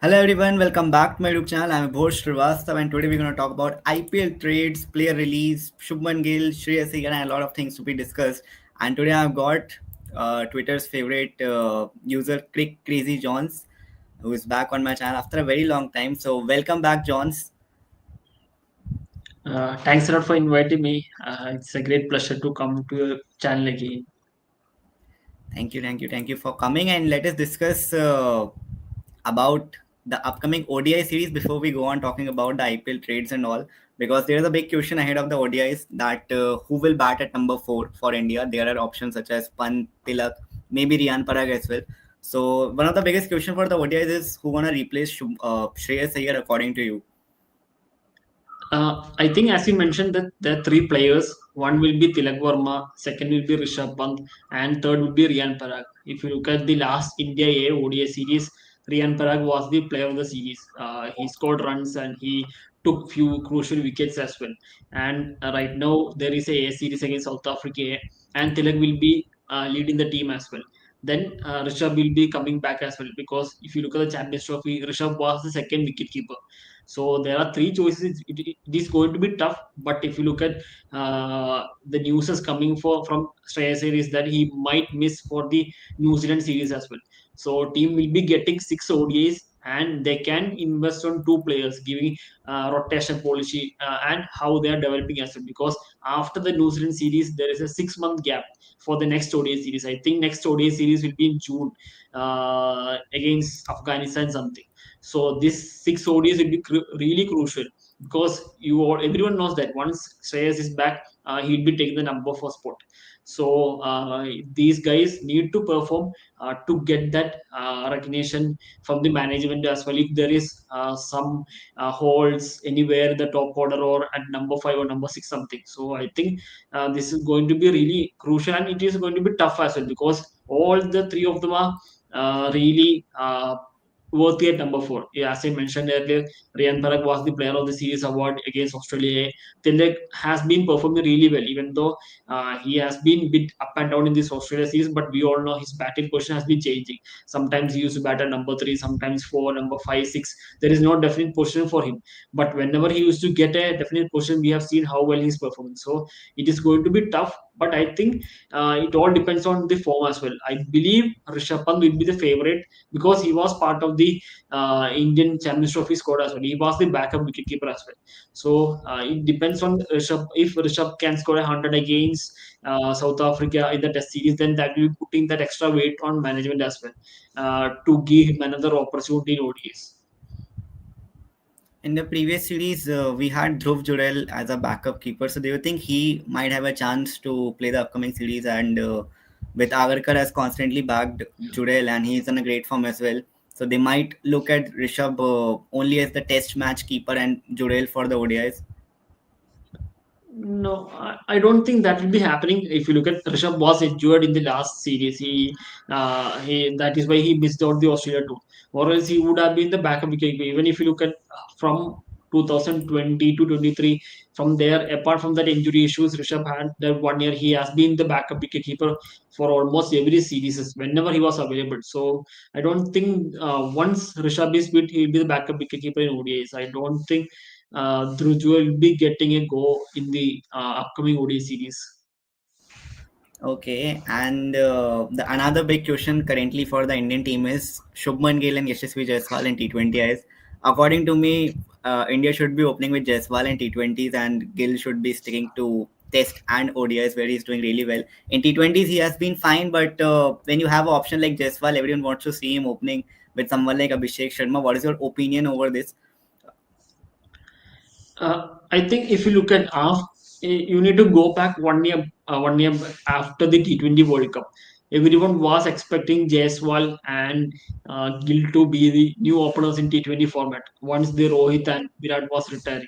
Hello everyone, welcome back to my YouTube channel. I'm Vibhor Shrivastava and today we're going to talk about IPL trades, player release, Shubman Gill, Shreyas Iyer and a lot of things to be discussed. And today I've got Twitter's favorite user, CRICCRAZYJOHNS, who is back on my channel after a very long time. So welcome back, Johns. Thanks a lot for inviting me. It's a great pleasure to come to your channel again. Thank you for coming and let us discuss about the upcoming ODI series before we go on talking about the IPL trades and all. Because there is a big question ahead of the ODIs that who will bat at number 4 for India. There are options such as Pant, Tilak, maybe Riyan Parag as well. So one of the biggest question for the ODIs is who gonna replace Shreyas Iyer according to you? I think, as you mentioned, that there are three players. One will be Tilak Verma, second will be Rishabh Pant, and third will be Riyan Parag. If you look at the last India A ODI series, Riyan Parag was the player of the series. He scored runs and he took few crucial wickets as well. And right now there is a series against South Africa, and Tilak will be leading the team as well. Then Rishabh will be coming back as well because if you look at the Champions Trophy, Rishabh was the second wicketkeeper. So there are three choices. It is going to be tough, but if you look at the news is coming from Shreyas Iyer is that he might miss for the New Zealand series as well. So team will be getting six ODIs and they can invest on two players, giving rotation policy and how they are developing as well. Because after the New Zealand series, there is a 6 month gap for the next ODI series. I think next ODI series will be in June against Afghanistan something. So this six ODs will be really crucial because everyone knows that once Shreyas is back, he'll be taking the number for spot. So these guys need to perform to get that recognition from the management as well. If there is some holes anywhere in the top order or at number 5 or number 6 something, so I think this is going to be really crucial and it is going to be tough as well because all the three of them are really worthy at number 4. Yeah, as I mentioned earlier, Riyan Parag was the Player of the Series award against Australia. Tilak has been performing really well, even though he has been bit up and down in this Australia series. But we all know his batting position has been changing. Sometimes he used to bat at number 3, sometimes 4, number 5, 6. There is no definite position for him. But whenever he used to get a definite position, we have seen how well he's performing. So it is going to be tough. But I think it all depends on the form as well. I believe Rishabh Pant will be the favorite because he was part of the Indian Champions Trophy squad as well. He was the backup wicketkeeper as well. So it depends on Rishabh. If Rishabh can score 100 against South Africa in the Test series, then that will be putting that extra weight on management as well to give him another opportunity in ODIs. In the previous series, we had Dhruv Jurel as a backup keeper. So do you think he might have a chance to play the upcoming series? And with Agarkar has constantly backed Jurel and he's in a great form as well. So they might look at Rishabh only as the test match keeper and Jurel for the ODIs. No, I don't think that will be happening. If you look at Rishabh was injured in the last series, he that is why he missed out the Australia tour. Or else he would have been the backup wicketkeeper. Even if you look at from 2020 to 23, from there, apart from that injury issues, Rishabh had that 1 year. He has been the backup wicketkeeper for almost every series whenever he was available. So I don't think once Rishabh is fit, he'll be the backup wicketkeeper in ODIs. I don't think Dhruv will be getting a go in the upcoming ODI series. Okay, and the another big question currently for the Indian team is Shubman Gill and Yashasvi Jaiswal in T20Is. According to me, India should be opening with Jaiswal in T20s and Gill should be sticking to Test and ODIs where he's doing really well. In T20s, he has been fine, but when you have an option like Jaiswal, everyone wants to see him opening with someone like Abhishek Sharma. What is your opinion over this? I think if you look at you need to go back 1 year, 1 year after the T20 World Cup. Everyone was expecting Jaiswal and Gill to be the new openers in T20 format once the Rohit and Virat was retiring.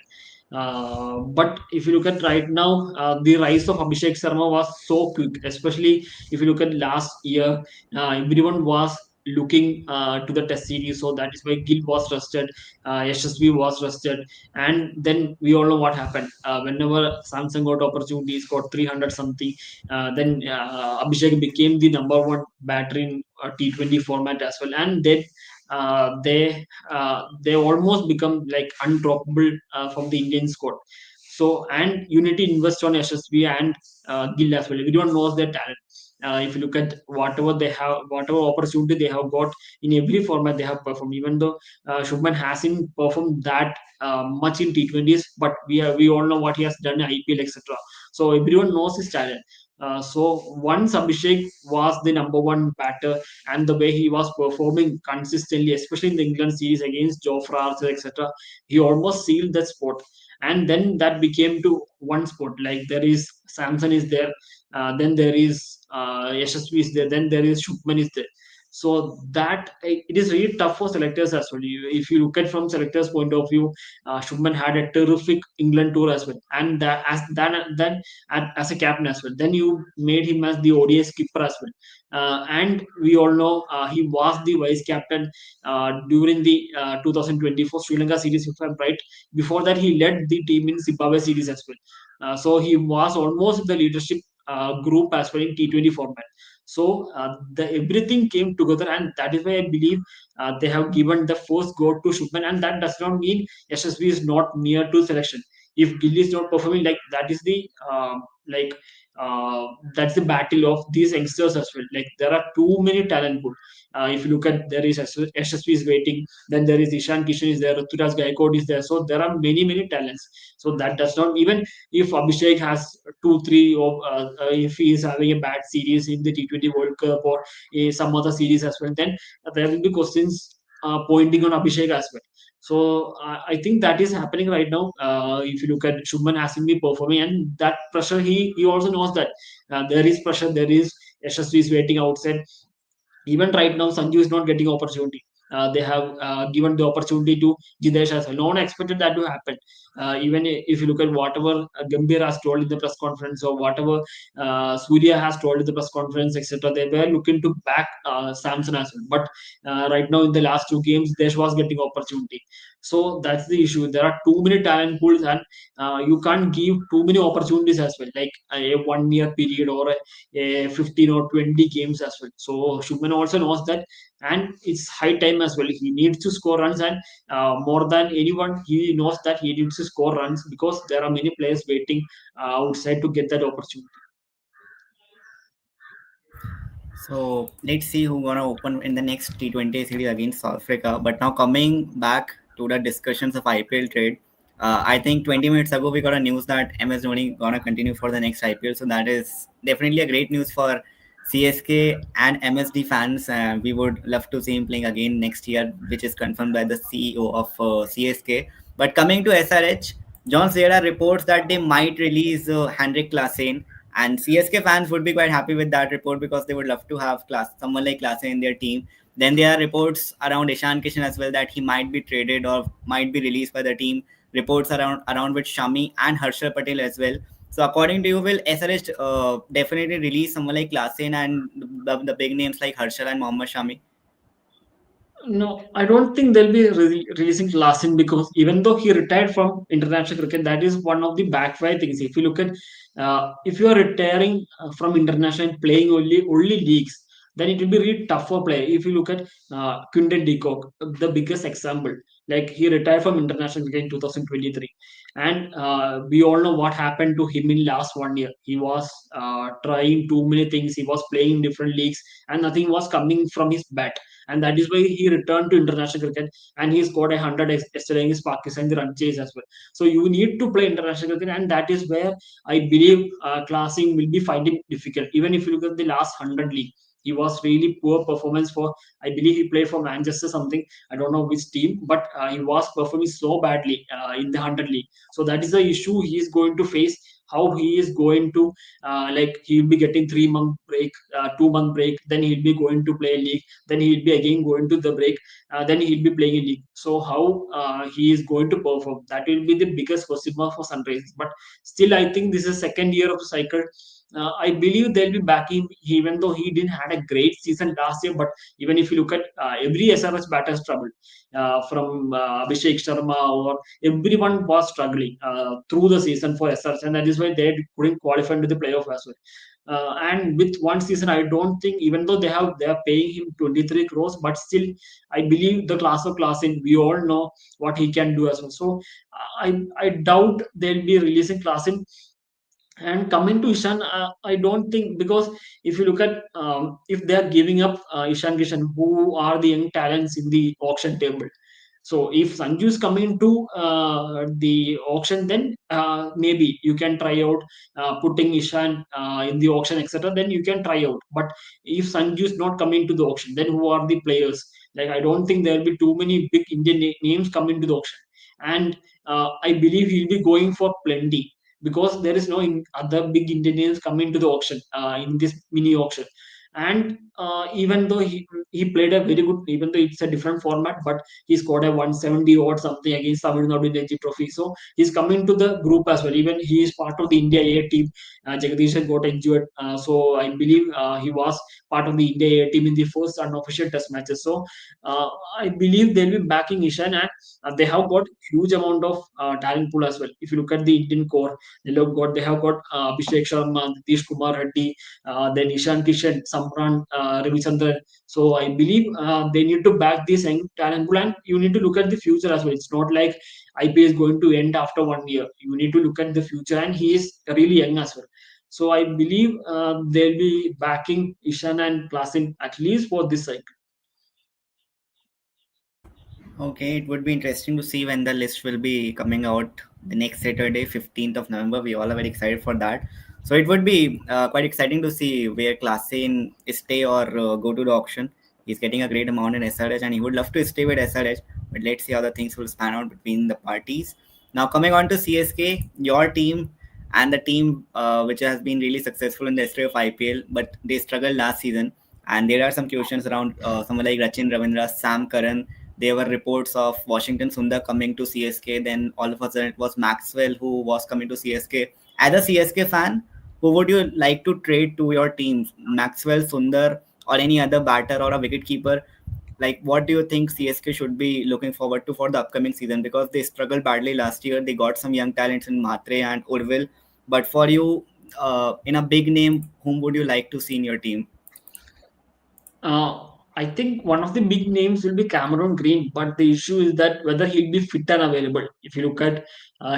But if you look at right now, the rise of Abhishek Sharma was so quick, especially if you look at last year. Everyone was looking to the test series, so that is why Gill was rested, Yashasvi was rested, and then we all know what happened. Whenever Samsung got opportunities, got 300 something, then Abhishek became the number one batter in T20 format as well. And then they almost become like undroppable from the Indian squad. So and you need to invest on SSB and Gill as well. Everyone knows their talent. If you look at whatever they have, whatever opportunity they have got in every format, they have performed. Even though Shubman hasn't performed that much in T20s, but we all know what he has done in IPL, etc. So everyone knows his talent. So once Abhishek was the number one batter, and the way he was performing consistently, especially in the England series against Jofra Archer, etc., he almost sealed that spot. And then that became to one spot. Like there is Samson is there, then there is Yashasvi is there, then there is Shukman is there. So that it is really tough for selectors as well. If you look at from selectors' point of view, Shubman had a terrific England tour as well, and that as then as a captain as well. Then you made him as the ODI skipper as well, and we all know he was the vice captain during the 2024 Sri Lanka series, if I'm right. Before that, he led the team in Zimbabwe series as well. So he was almost the leadership group as well in T20 format. So everything came together, and that is why I believe they have given the first go to Shubman, and that does not mean SSB is not near to selection. If Gill is not performing, like that is the like uh, that's the battle of these youngsters as well. Like there are too many talent pool. If you look at there is SSB is waiting, then there is Ishan Kishan is there, Ruturaj Gaikwad is there. So there are many talents. So that does not, even if Abhishek has two three or if he is having a bad series in the T20 World Cup or some other series as well, then there will be questions pointing on Abhishek as well. So I think that is happening right now. If you look at Shubman hasn't been performing, and that pressure, he also knows that there is pressure, there is SSV is waiting outside. Even right now, Sanju is not getting opportunity. They have given the opportunity to Jidesh as well. No one expected that to happen. Even if you look at whatever Gambhir has told in the press conference, or whatever Surya has told in the press conference, etc., they were looking to back Samson as well. But right now, in the last two games, Desh was getting opportunity. So that's the issue. There are too many talent pools, and you can't give too many opportunities as well, like a 1 year period or a 15 or 20 games as well. So Shubman also knows that, and it's high time as well. He needs to score runs, and more than anyone, he knows that he needs to score runs because there are many players waiting outside to get that opportunity. So let's see who gonna open in the next T20 series against South Africa. But now coming back to the discussions of IPL trade, I think 20 minutes ago we got a news that MS Dhoni gonna continue for the next IPL. So that is definitely a great news for CSK and MSD fans. We would love to see him playing again next year, which is confirmed by the CEO of CSK. But coming to SRH, John, there are reports that they might release Henrik Klassen, and CSK fans would be quite happy with that report because they would love to have someone like Klasse in their team. Then there are reports around Ishan Kishan as well that he might be traded or might be released by the team. Reports around with Shami and Harshal Patel as well. So according to you, will SRH definitely release someone like Klassen and the big names like Harshal and Mohammad Shami? No, I don't think they'll be releasing Larsen, because even though he retired from international cricket, that is one of the backfire things. If you look at, if you are retiring from international and playing only leagues, then it will be really tough for play. If you look at Quinton de Kock, the biggest example, like he retired from international cricket in 2023, and we all know what happened to him in last 1 year. He was trying too many things. He was playing in different leagues, and nothing was coming from his bat, and that is why he returned to international cricket, and he scored 100 yesterday against Pakistan, the run chase as well. So you need to play international cricket, and that is where I believe Classing will be finding difficult. Even if you look at the last 100 league, he was really poor performance for. I believe he played for Manchester something. I don't know which team, but he was performing so badly in the 100 league. So that is the issue he is going to face. How he is going to like he will be getting 3 month break, 2 month break, then he'll be going to play a league, then he'll be again going to the break, then he'll be playing a league. So how he is going to perform, that will be the biggest question mark for Sunrisers. But still, I think this is second year of the cycle. I believe they'll be backing, even though he didn't had a great season last year. But even if you look at every SRH batter struggled, from Abhishek Sharma, or everyone was struggling through the season for SRH, and that is why they couldn't qualify into the playoff as well. And with one season, I don't think, even though they are paying him 23 crores, but still, I believe the class of Klassen, we all know what he can do as well. So I doubt they'll be releasing Klassen. And coming to Ishan, I don't think, because if you look at, if they are giving up Ishan Kishan, who are the young talents in the auction table. So if Sanju is coming to the auction, then maybe you can try out putting Ishan in the auction, etc. Then you can try out. But if Sanju is not coming to the auction, then who are the players? Like, I don't think there will be too many big Indian names coming to the auction. And I believe he'll be going for plenty, because there is no other big Indian names coming to the auction in this mini auction. And even though he played a very good, even though it's a different format, but he scored a 170 or something against Tamil Nadu in the Ranji Trophy. So he's coming to the group as well. Even he is part of the India A team. Jagadish had got injured, so I believe he was part of the India A team in the first unofficial Test matches. So uh, I believe they'll be backing Ishan, and they have got huge amount of talent pool as well. If you look at the Indian core, they have got Abhishek Sharma, Nitish Kumar Reddy, then Ishan Kishan, Samran, Ravichandran. So I believe they need to back this young talent pool, and you need to look at the future as well. It's not like IPL is going to end after 1 year. You need to look at the future, and he is really young as well. So I believe they'll be backing Ishan and Klasin at least for this cycle. Okay, it would be interesting to see when the list will be coming out the next Saturday, 15th of November. We all are very excited for that. So it would be quite exciting to see where Klassen stay or go to the auction. He's getting a great amount in SRH and he would love to stay with SRH. But let's see how the things will span out between the parties. Now, coming on to CSK, your team and the team which has been really successful in the history of IPL, but they struggled last season. And there are some questions around someone like Rachin Ravindra, Sam Curran. There were reports of Washington Sundar coming to CSK. Then all of a sudden it was Maxwell who was coming to CSK. As a CSK fan, who would you like to trade to your teams? Maxwell, Sundar, or any other batter or a wicketkeeper? Like, what do you think CSK should be looking forward to for the upcoming season? Because they struggled badly last year. They got some young talents in Matre and Urvil. But for you, in a big name, whom would you like to see in your team? Uh, I think one of the big names will be Cameron Green, but the issue is that whether he'll be fit and available. If you look at,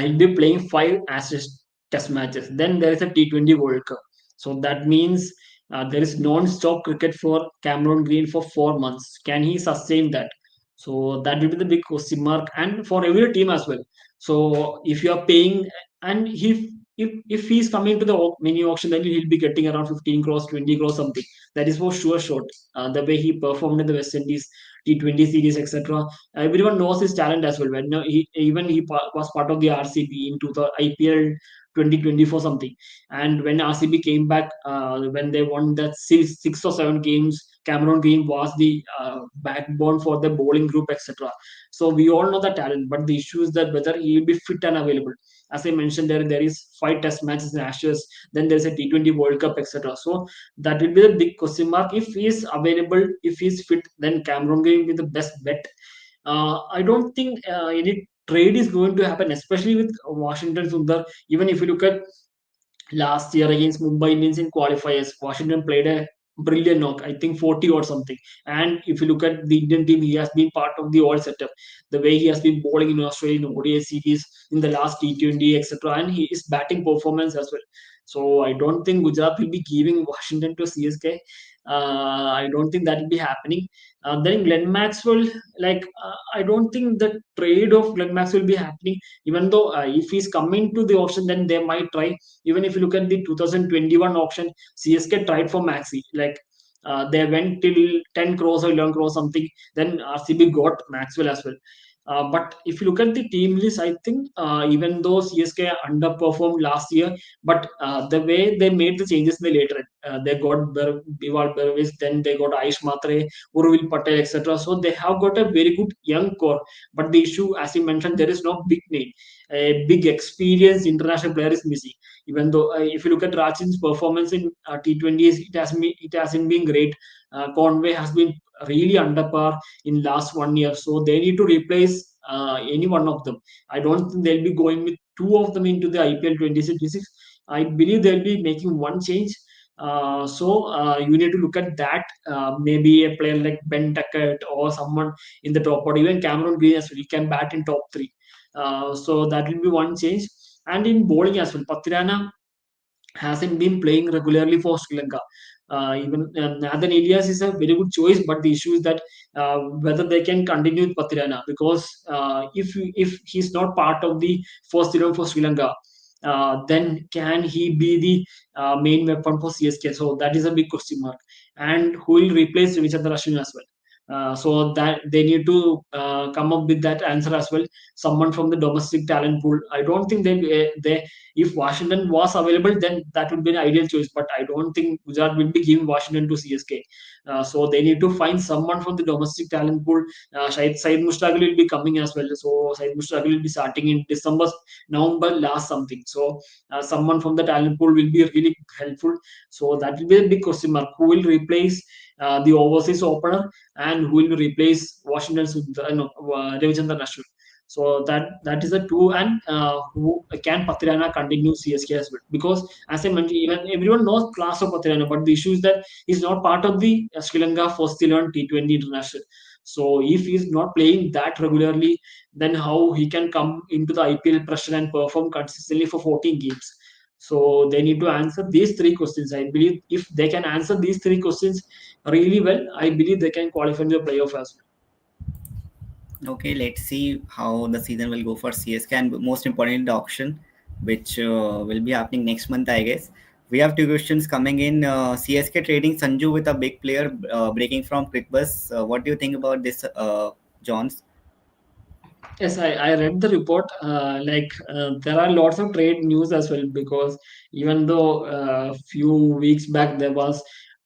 he'll be playing five Ashes Test matches. Then there is a T20 World Cup, so that means there is non-stop cricket for Cameron Green for 4 months. Can he sustain that? So that will be the big question mark, and for every team as well. So if you are paying, and if he's coming to the mini auction, then he'll be getting around 15 crores, 20 crores, something. That is for sure short. The way he performed in the West Indies T20 series, etc. Everyone knows his talent as well. When he was part of the RCB in 2000 IPL 2024 something, and when RCB came back, when they won that six or seven games, Cameron Green was the backbone for the bowling group, etc. So we all know the talent, but the issue is that whether he will be fit and available. As I mentioned, there is five Test matches in Ashes, then there's a T20 World Cup, etc. So that will be the big question mark. If he is available, if he's fit, then Cameron Green will be the best bet. I don't think any trade is going to happen, especially with Washington Sundar. Even if you look at last year against Mumbai Indians in qualifiers, Washington played a brilliant knock, I think 40 or something. And if you look at the Indian team, he has been part of the all setup. The way he has been bowling in Australian ODI series in the last T20, etc. And he is batting performance as well. So I don't think Gujarat will be giving Washington to CSK. I don't think that will be happening. Then Glenn Maxwell, like I don't think the trade of Glenn Maxwell will be happening. Even though if he's coming to the auction, then they might try. Even if you look at the 2021 auction, CSK tried for Maxi. Like they went till 10 crores or 11 crores something. Then RCB got Maxwell as well. But if you look at the team list, I think even though CSK underperformed last year, but the way they made the changes in the later, they got Biwal Bervis, then they got Aish Matre, Urvil Patel, etc. So they have got a very good young core. But the issue, as you mentioned, there is no big name. A big experienced international player is missing. Even though if you look at Rachin's performance in T20s, it hasn't been great. Conway has been really under par in last 1 year, so they need to replace any one of them. I don't think they'll be going with two of them into the IPL 2026. I believe they'll be making one change. So you need to look at that. Maybe a player like Ben Tuckett or someone in the top order, even Cameron Green as well. He can bat in top three. So that will be one change. And in bowling as well, Patirana hasn't been playing regularly for Sri Lanka. Even Nathan Elias is a very good choice, but the issue is that whether they can continue with Patirana, because if he's not part of the first 11 for Sri Lanka, then can he be the main weapon for CSK? So that is a big question mark. And who will replace Vichandra Ashwin as well? So that they need to come up with that answer as well. Someone from the domestic talent pool. I don't think they if Washington was available, then that would be an ideal choice. But I don't think Gujarat will be giving Washington to CSK. So they need to find someone from the domestic talent pool. Said Mushtaq will be coming as well. So Said Mushtaq will be starting in December, November last something. So someone from the talent pool will be really helpful. So that will be a big question mark. Who will replace the overseas opener and who will replace Washington's Ravichandran Ashwin? So that is the two, and who can Patirana continue CSK as well? Because as I mentioned, even everyone knows class of Patirana, but the issue is that he's not part of the Sri Lanka first 11 T20 international. So if he's not playing that regularly, then how he can come into the IPL pressure and perform consistently for 14 games? So they need to answer these three questions. I believe if they can answer these three questions really well, I believe they can qualify in the playoff as Okay, let's see how the season will go for CSK and most importantly the auction, which will be happening next month, I guess. We have two questions coming in. CSK trading Sanju with a big player breaking from Crickbus. What do you think about this, Johns? Yes, I read the report. There are lots of trade news as well, because even though a few weeks back there was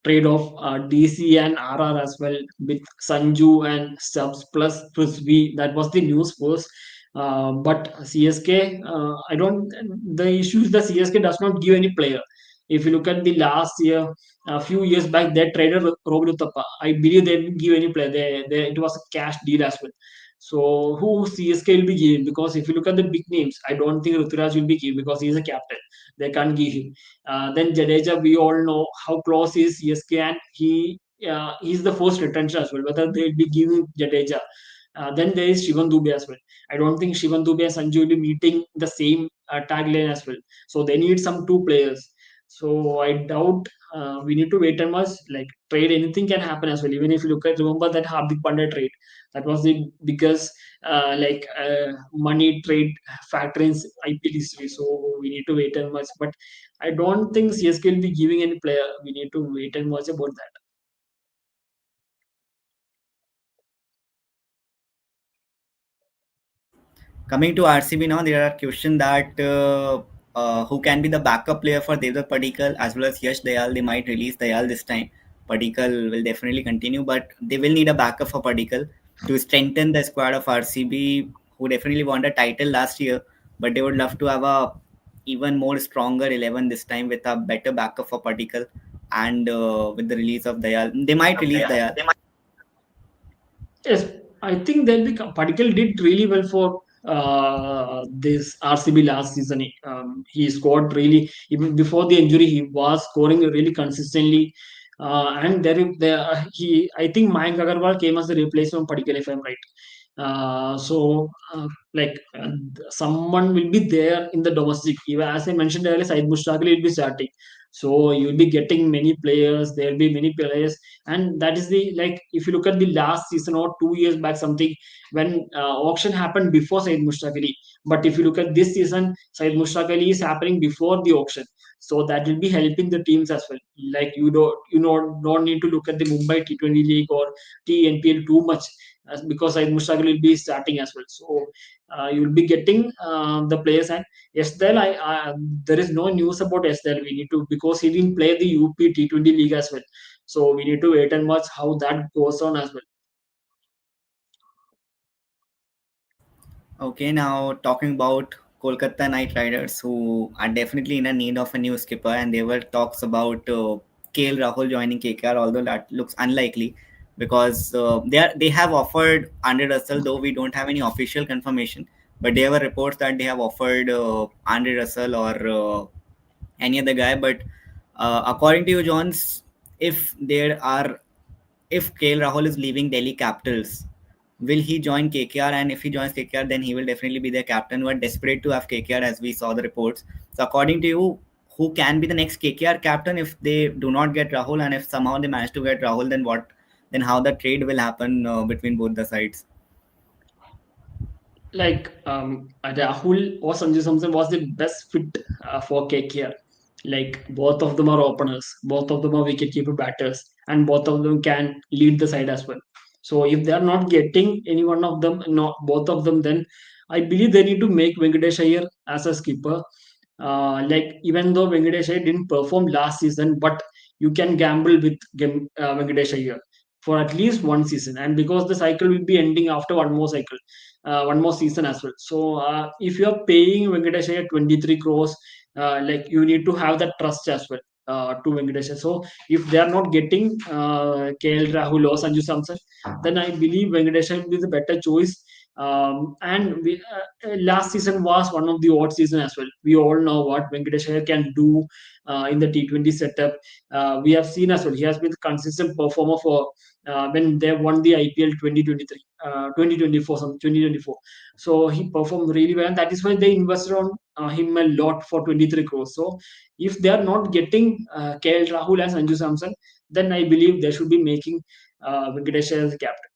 trade of DC and RR as well with Sanju and subs plus Frisbee. That was the news first. But CSK, I don't. The issue is the CSK does not give any player. If you look at the last year, a few years back, they traded Rohit Uthappa. I believe they didn't give any player. It was a cash deal as well. So who CSK will be giving? Because if you look at the big names, I don't think Ruturaj will be giving because he's a captain. They can't give him. Then Jadeja, we all know how close he is CSK, and he's the first retention as well. Whether they'll be giving Jadeja. Then there is Shivan Dubey as well. I don't think Shivan Dubey and Sanju will be meeting the same tagline as well. So they need some two players. So I doubt we need to wait and watch. Like trade, anything can happen as well. Even if you look at remember that Hardik Pandya trade, that was the biggest money trade factor in IPL history. So we need to wait and watch. But I don't think CSK will be giving any player. We need to wait and watch about that. Coming to RCB now, there are questions that who can be the backup player for Devdutt Padikkal as well as Yash Dayal. They might release Dayal this time. Padikkal will definitely continue, but they will need a backup for Padikkal to strengthen the squad of RCB, who definitely won a title last year, but they would love to have a even more stronger 11 this time with a better backup for Padikkal and with the release of Dayal. They might release Dayal. Yes, I think they'll be. Particle did really well for this RCB last season. He scored really even before the injury. He was scoring really consistently, and he. I think Mayank Agarwal came as the replacement for Particle, if I'm right. So, someone will be there in the domestic. Even as I mentioned earlier, Said Mushtaq will be starting. So you'll be getting many players. There'll be many players, and that is the like. If you look at the last season or 2 years back, something when auction happened before Said Mushtaq Ali. But if you look at this season, Said Mushtaq Ali is happening before the auction. So that will be helping the teams as well. Like don't need to look at the Mumbai T20 League or TNPL too much because Said Mushtaq will be starting as well. So you'll be getting the players, and SDL. There is no news about SDL. We need to because he didn't play the UP T20 League as well. So we need to wait and watch how that goes on as well. Okay, now talking about Kolkata Knight Riders, who are definitely in a need of a new skipper, and there were talks about KL Rahul joining KKR, although that looks unlikely because they have offered Andre Russell, though we don't have any official confirmation. But there were reports that they have offered Andre Russell or any other guy, but According to you, Johns, if there are if KL Rahul is leaving Delhi Capitals, will he join KKR? And if he joins KKR, then he will definitely be their captain. We're desperate to have KKR as we saw the reports. So, according to you, who can be the next KKR captain if they do not get Rahul? And if somehow they manage to get Rahul, then what? Then how the trade will happen between both the sides? Like Rahul or Sanju Samson was the best fit for KKR. Like both of them are openers, both of them are wicketkeeper batters, and both of them can lead the side as well. So if they are not getting any one of them, not both of them, then I believe they need to make Venkatesh Iyer as a skipper. Like even though Venkatesh Iyer didn't perform last season, but you can gamble with Venkatesh Iyer for at least one season, and because the cycle will be ending after one more cycle, one more season as well. So if you are paying Venkatesh Iyer 23 crores, like you need to have that trust as well to Venkatesh Iyer. So if they are not getting KL Rahul or Sanju Samson, then I believe Venkatesh Iyer will be the better choice. Last season was one of the odd season as well. We all know what Venkatesh Iyer can do in the T20 setup. We have seen as well. He has been a consistent performer for when they won the IPL 2023, 2024, 2024. So he performed really well, and that is why they invested on him a lot for 23 crores. So if they are not getting KL Rahul and Sanju Samson, then I believe they should be making Venkatesh as the captain.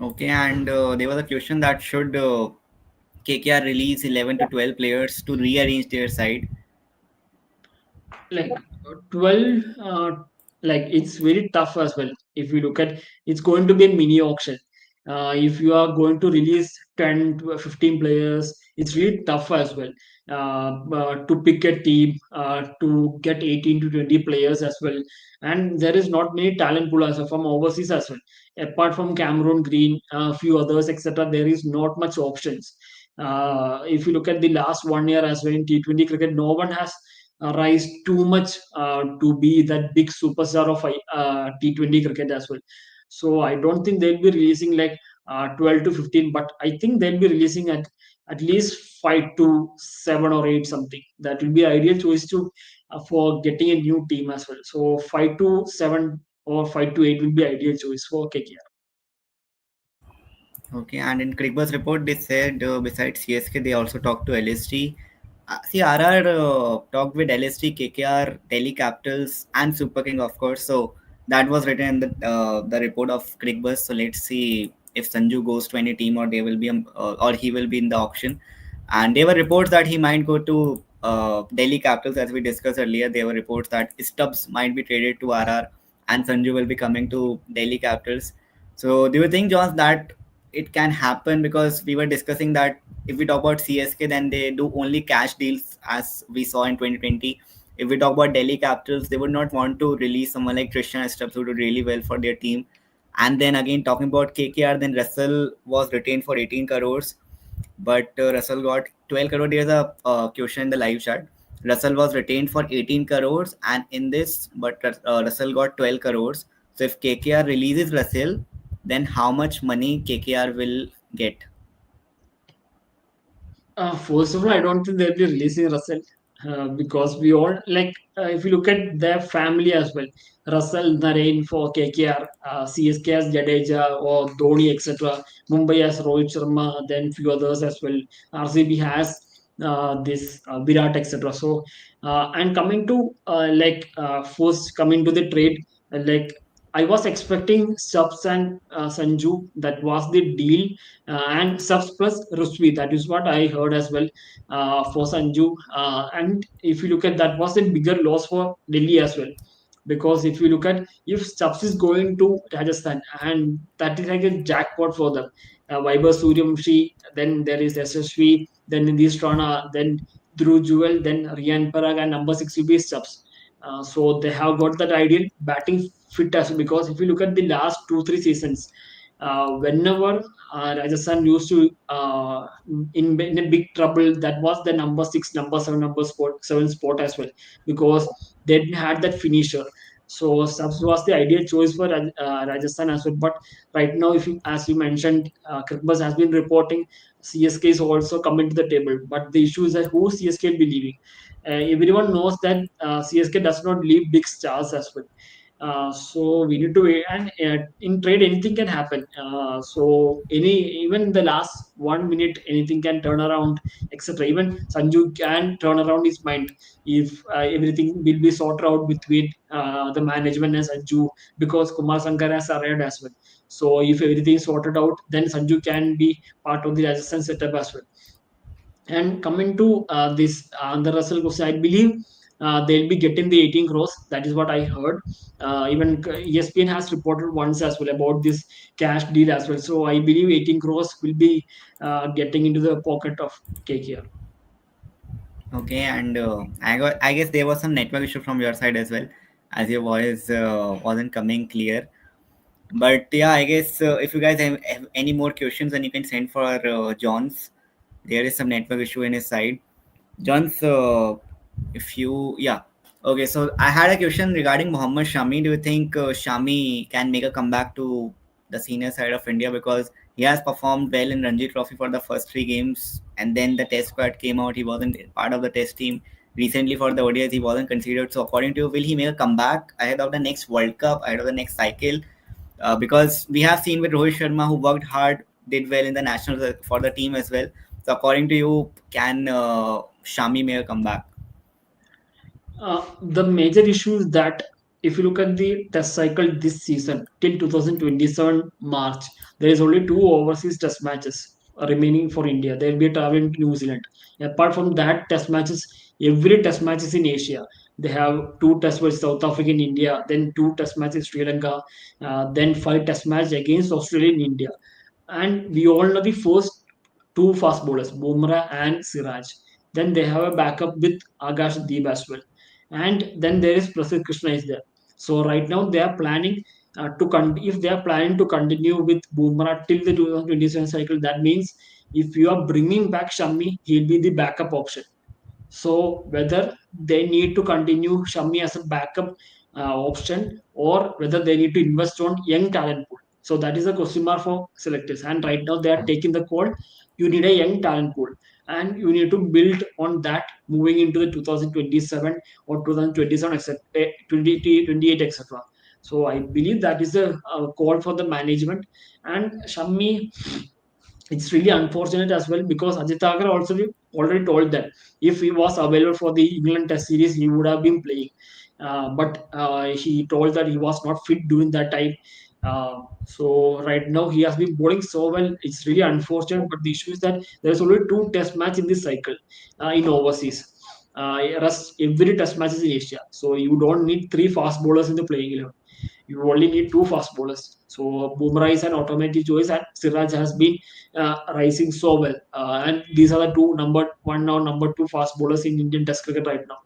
Okay, and there was a question that should KKR release 11 to 12 players to rearrange their side. Like 12, like it's very tough as well. If you look at, it's going to be a mini auction. If you are going to release 10 to 15 players, it's really tough as well to pick a team to get 18 to 20 players as well. And there is not many talent pool as well from overseas as well. Apart from Cameron Green, a few others, etc., there is not much options. If you look at the last 1 year as well in T20 cricket, no one has rise too much to be that big superstar of T20 cricket as well. So I don't think they'll be releasing like 12 to 15, but I think they'll be releasing at least 5 to 7 or 8 something. That will be ideal choice to for getting a new team as well. So 5 to 7 or 5 to 8 will be ideal choice for KKR. Okay, and in Crickbuzz report, they said besides CSK, they also talked to LST. See, RR talked with LST, KKR, Delhi Capitals, and Super King, of course. So that was written in the report of Crickbuzz. So let's see if Sanju goes to any team or they will be or he will be in the auction. And there were reports that he might go to Delhi Capitals, as we discussed earlier. There were reports that Stubbs might be traded to RR, and Sanju will be coming to Delhi Capitals. So do you think, Jones, that it can happen? Because we were discussing that if we talk about CSK, then they do only cash deals, as we saw in 2020. If we talk about Delhi Capitals, they would not want to release someone like Christian Stubbs who did really well for their team. And then again, talking about KKR, then Russell was retained for 18 crores, but Russell got 12 crore. There's a question in the live chat. Russell was retained for 18 crores, and in this, but Russell got 12 crores. So if KKR releases Russell, then how much money KKR will get? First of all, I don't think they'll be releasing Russell because we all like if you look at their family as well. Russell Narain for KKR, CSK as Jadeja or Dhoni, etc. Mumbai has Rohit Sharma, then few others as well. RCB has this Virat, etc. So, and coming to first coming to the trade, like I was expecting Subs and Sanju. That was the deal, and subs plus Rusvi. That is what I heard as well for Sanju. And if you look at that, was a bigger loss for Delhi as well. Because if you look at if subs is going to Rajasthan, and that is like a jackpot for them. Vibhor Suryamshi, then there is SSV, then Nidhi Rana, then Dhruv Jewel, then Riyan Parag, and number 6 will be subs. So they have got that ideal batting fit as well. Because if you look at the last 2 3 seasons, whenever Rajasthan used to in a big trouble. That was the number 6, number 7, number spot 7 spot as well because they didn't had that finisher. So subs was the ideal choice for Rajasthan as well. But right now, if you, as you mentioned, Crickbuzz has been reporting CSK is also coming to the table. But the issue is that who CSK will be leaving. Everyone knows that CSK does not leave big stars as well. So we need to wait, and in trade anything can happen. So any even the last 1 minute anything can turn around, etc. Even Sanju can turn around his mind if everything will be sorted out between the management and Sanju, because Kumar Sankar has arrived as well. So if everything is sorted out, then Sanju can be part of the Rajasthan setup as well. And coming to this the Russell question, I believe they'll be getting the 18 crores. That is what I heard. Even ESPN has reported once as well about this cash deal as well. So I believe 18 crores will be getting into the pocket of KKR. Okay, and I guess there was some network issue from your side as well, as your voice wasn't coming clear. But yeah, I guess if you guys have any more questions, then you can send for John's. There is some network issue in his side. John's, if you, yeah. Okay, so I had a question regarding Mohammad Shami. Do you think Shami can make a comeback to the senior side of India, because he has performed well in Ranji Trophy for the first three games, and then the Test squad came out. He wasn't part of the Test team. Recently for the ODIs, he wasn't considered. So according to you, will he make a comeback ahead of the next World Cup, ahead of the next cycle? Because we have seen with Rohit Sharma, who worked hard, did well in the nationals for the team as well. So according to you, can Shami make a comeback? The major issue is that if you look at the test cycle this season till 2027 March, there is only two overseas test matches remaining for India. They'll be traveling to New Zealand. Apart from that, test matches, every test match is in Asia. They have two test matches South Africa in India, then two test matches Sri Lanka, then five test matches against Australia in India. And we all know the first two fast bowlers, Bumrah and Siraj. Then they have a backup with Akash Deep as well. And then there is Prasid Krishna is there. So right now they are planning if they are planning to continue with Bumrah till the 2027 cycle, that means if you are bringing back Shami, he'll be the backup option. So whether they need to continue Shami as a backup option, or whether they need to invest on young talent pool. So that is a question mark for selectors. And right now they are taking the call. You need a young talent pool, and you need to build on that moving into the 2027 or 2027, etc., 2028, etc. So I believe that is a call for the management. And Shami, it's really unfortunate as well, because Ajit Agar also already told that if he was available for the England Test series, he would have been playing. But he told that he was not fit during that time. So right now he has been bowling so well. It's really unfortunate. But the issue is that there's only two Test match in this cycle in overseas. Rest every Test match is in Asia, so you don't need three fast bowlers in the playing 11. You only need two fast bowlers. So Bumrah is an automatic choice, and Siraj has been rising so well. And these are the two number one or number two fast bowlers in Indian Test cricket right now.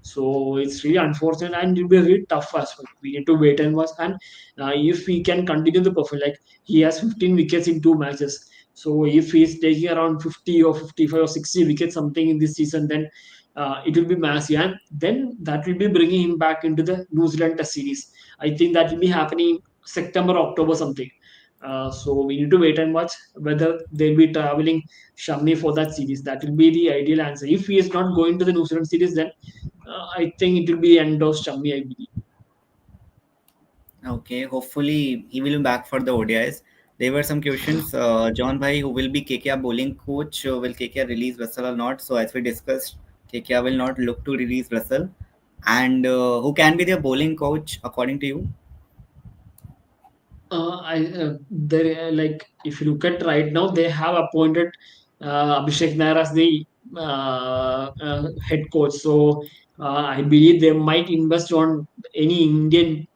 So it's really unfortunate, and it will be really tough as well. We need to wait and watch. And if he can continue the profile, like he has 15 wickets in two matches. So if he's taking around 50 or 55 or 60 wickets something in this season, then it will be massive. And then that will be bringing him back into the New Zealand Test series. I think that will be happening September, October something. So we need to wait and watch whether they'll be traveling Shami for that series. That will be the ideal answer. If he is not going to the New Zealand series, then I think it will be end of Shami, I believe. Okay, hopefully he will be back for the ODIs. There were some questions. John Bhai, who will be KKR bowling coach? Will KKR release Russell or not? So as we discussed, KKR will not look to release Russell. And who can be their bowling coach according to you? There like if you look at right now, they have appointed Abhishek Nair as the head coach. So I believe they might invest on any Indian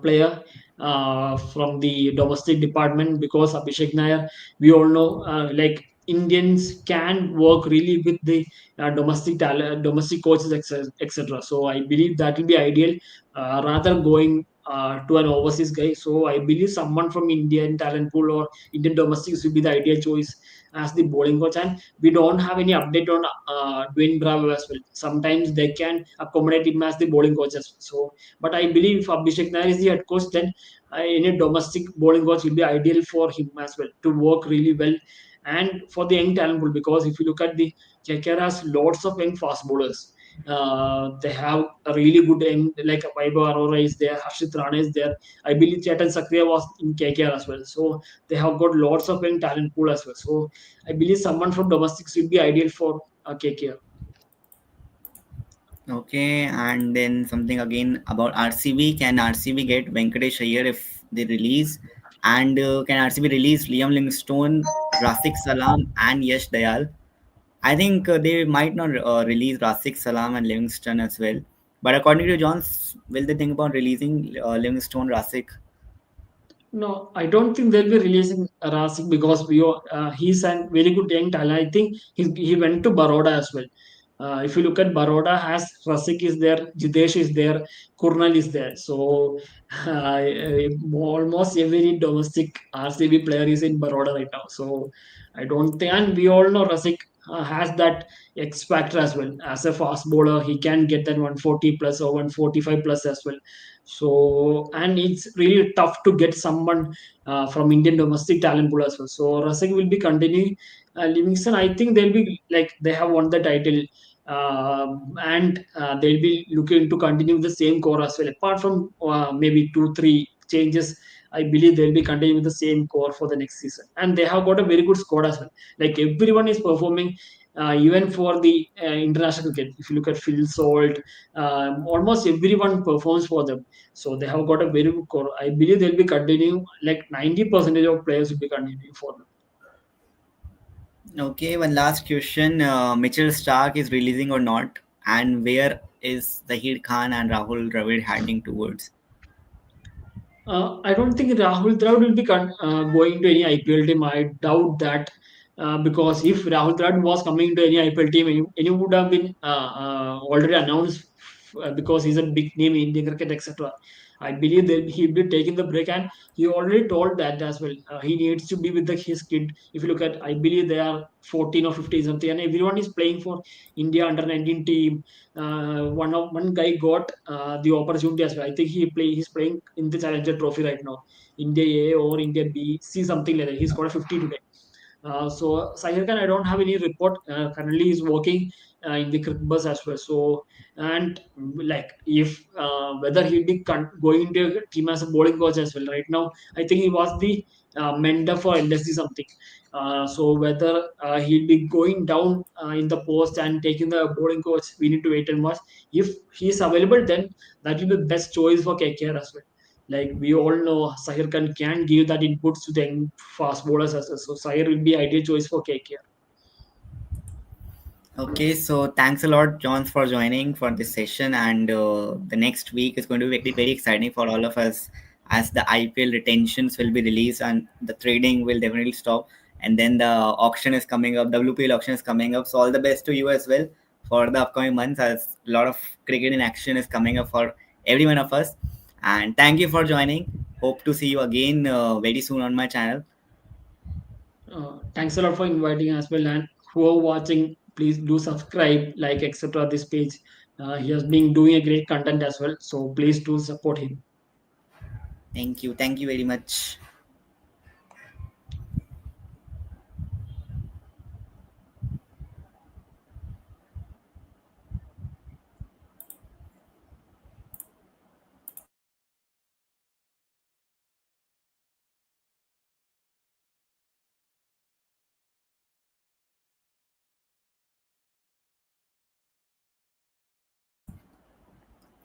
player from the domestic department, because Abhishek Nair, we all know, like Indians can work really with the domestic talent, domestic coaches, etc. So I believe that will be ideal rather going to an overseas guy. So I believe someone from Indian talent pool or Indian domestics will be the ideal choice as the bowling coach. And we don't have any update on Dwayne Bravo as well. Sometimes they can accommodate him as the bowling coach as well. So, but I believe if Abhishek Nair is the head coach, then any domestic bowling coach will be ideal for him as well to work really well. And for the young talent pool, because if you look at the KKR has lots of young fast bowlers. They have a really good end, like Vaibhav Arora is there, Harshit Rana is there. I believe Chetan Sakriya was in KKR as well. So they have got lots of young talent pool as well. So I believe someone from domestics would be ideal for KKR. Okay, and then something again about RCB. Can RCB get Venkatesh Iyer if they release? And can RCB release Liam Livingstone, Rasik Salam, and Yash Dayal? I think they might not release Rasik Salam and Livingston as well. But according to Johns, will they think about releasing Livingstone, Rasik? No, I don't think they'll be releasing Rasik because he's a very good young talent. I think he went to Baroda as well. If you look at Baroda, has Rasik is there, Jidesh is there, Kurnal is there. So almost every domestic RCB player is in Baroda right now. So I don't think, and we all know Rasik has that X factor as well. As a fast bowler, he can get that 140 plus or 145 plus as well. So, and it's really tough to get someone from Indian domestic talent pool as well. So Rasik will be continuing. Livingston, I think they'll be like they have won the title, and they'll be looking to continue the same core as well. Apart from maybe 2 3 changes, I believe they'll be continuing the same core for the next season. And they have got a very good squad as well. Like everyone is performing. Even for the international cricket, if you look at Phil Salt, almost everyone performs for them. So they have got a very good core. I believe they'll be continuing, like 90% of players will be continuing for them. Okay, one last question. Mitchell Stark is releasing or not? And where is Zahir Khan and Rahul Dravid heading towards? I don't think Rahul Dravid will be going to any IPL team. I doubt that because if Rahul Dravid was coming to any IPL team, any would have been already announced because he's a big name in Indian cricket, etc. I believe that he'll be taking the break, and he already told that as well. He needs to be with his kid. If you look at, I believe they are 14 or 15 something, and everyone is playing for India under 19 team. One guy got the opportunity as well. I think he's playing in the Challenger Trophy right now, India A or India B, C something like that. He's got a 50 today. So Sahir Khan, I don't have any report. Currently, he's working in the cricket bus as well. So and like if whether he'll be going into a team as a bowling coach as well. Right now, I think he was the mentor for LSD something. So whether he'll be going down in the post and taking the bowling coach, we need to wait and watch. If he's available, then that will be the best choice for KKR as well. Like we all know, Sahir Khan can give that inputs to the fast bowlers as well. So Sahir will be ideal choice for KKR. Okay, so thanks a lot, John, for joining for this session. And the next week is going to be very, very exciting for all of us as the IPL retentions will be released and the trading will definitely stop. And then the auction is coming up, WPL auction is coming up. So all the best to you as well for the upcoming months as a lot of cricket in action is coming up for every one of us. And thank you for joining. Hope to see you again very soon on my channel. Thanks a lot for inviting as well. And who are watching, please do subscribe, like, etc. This page. He has been doing a great content as well. So please do support him. Thank you. Thank you very much.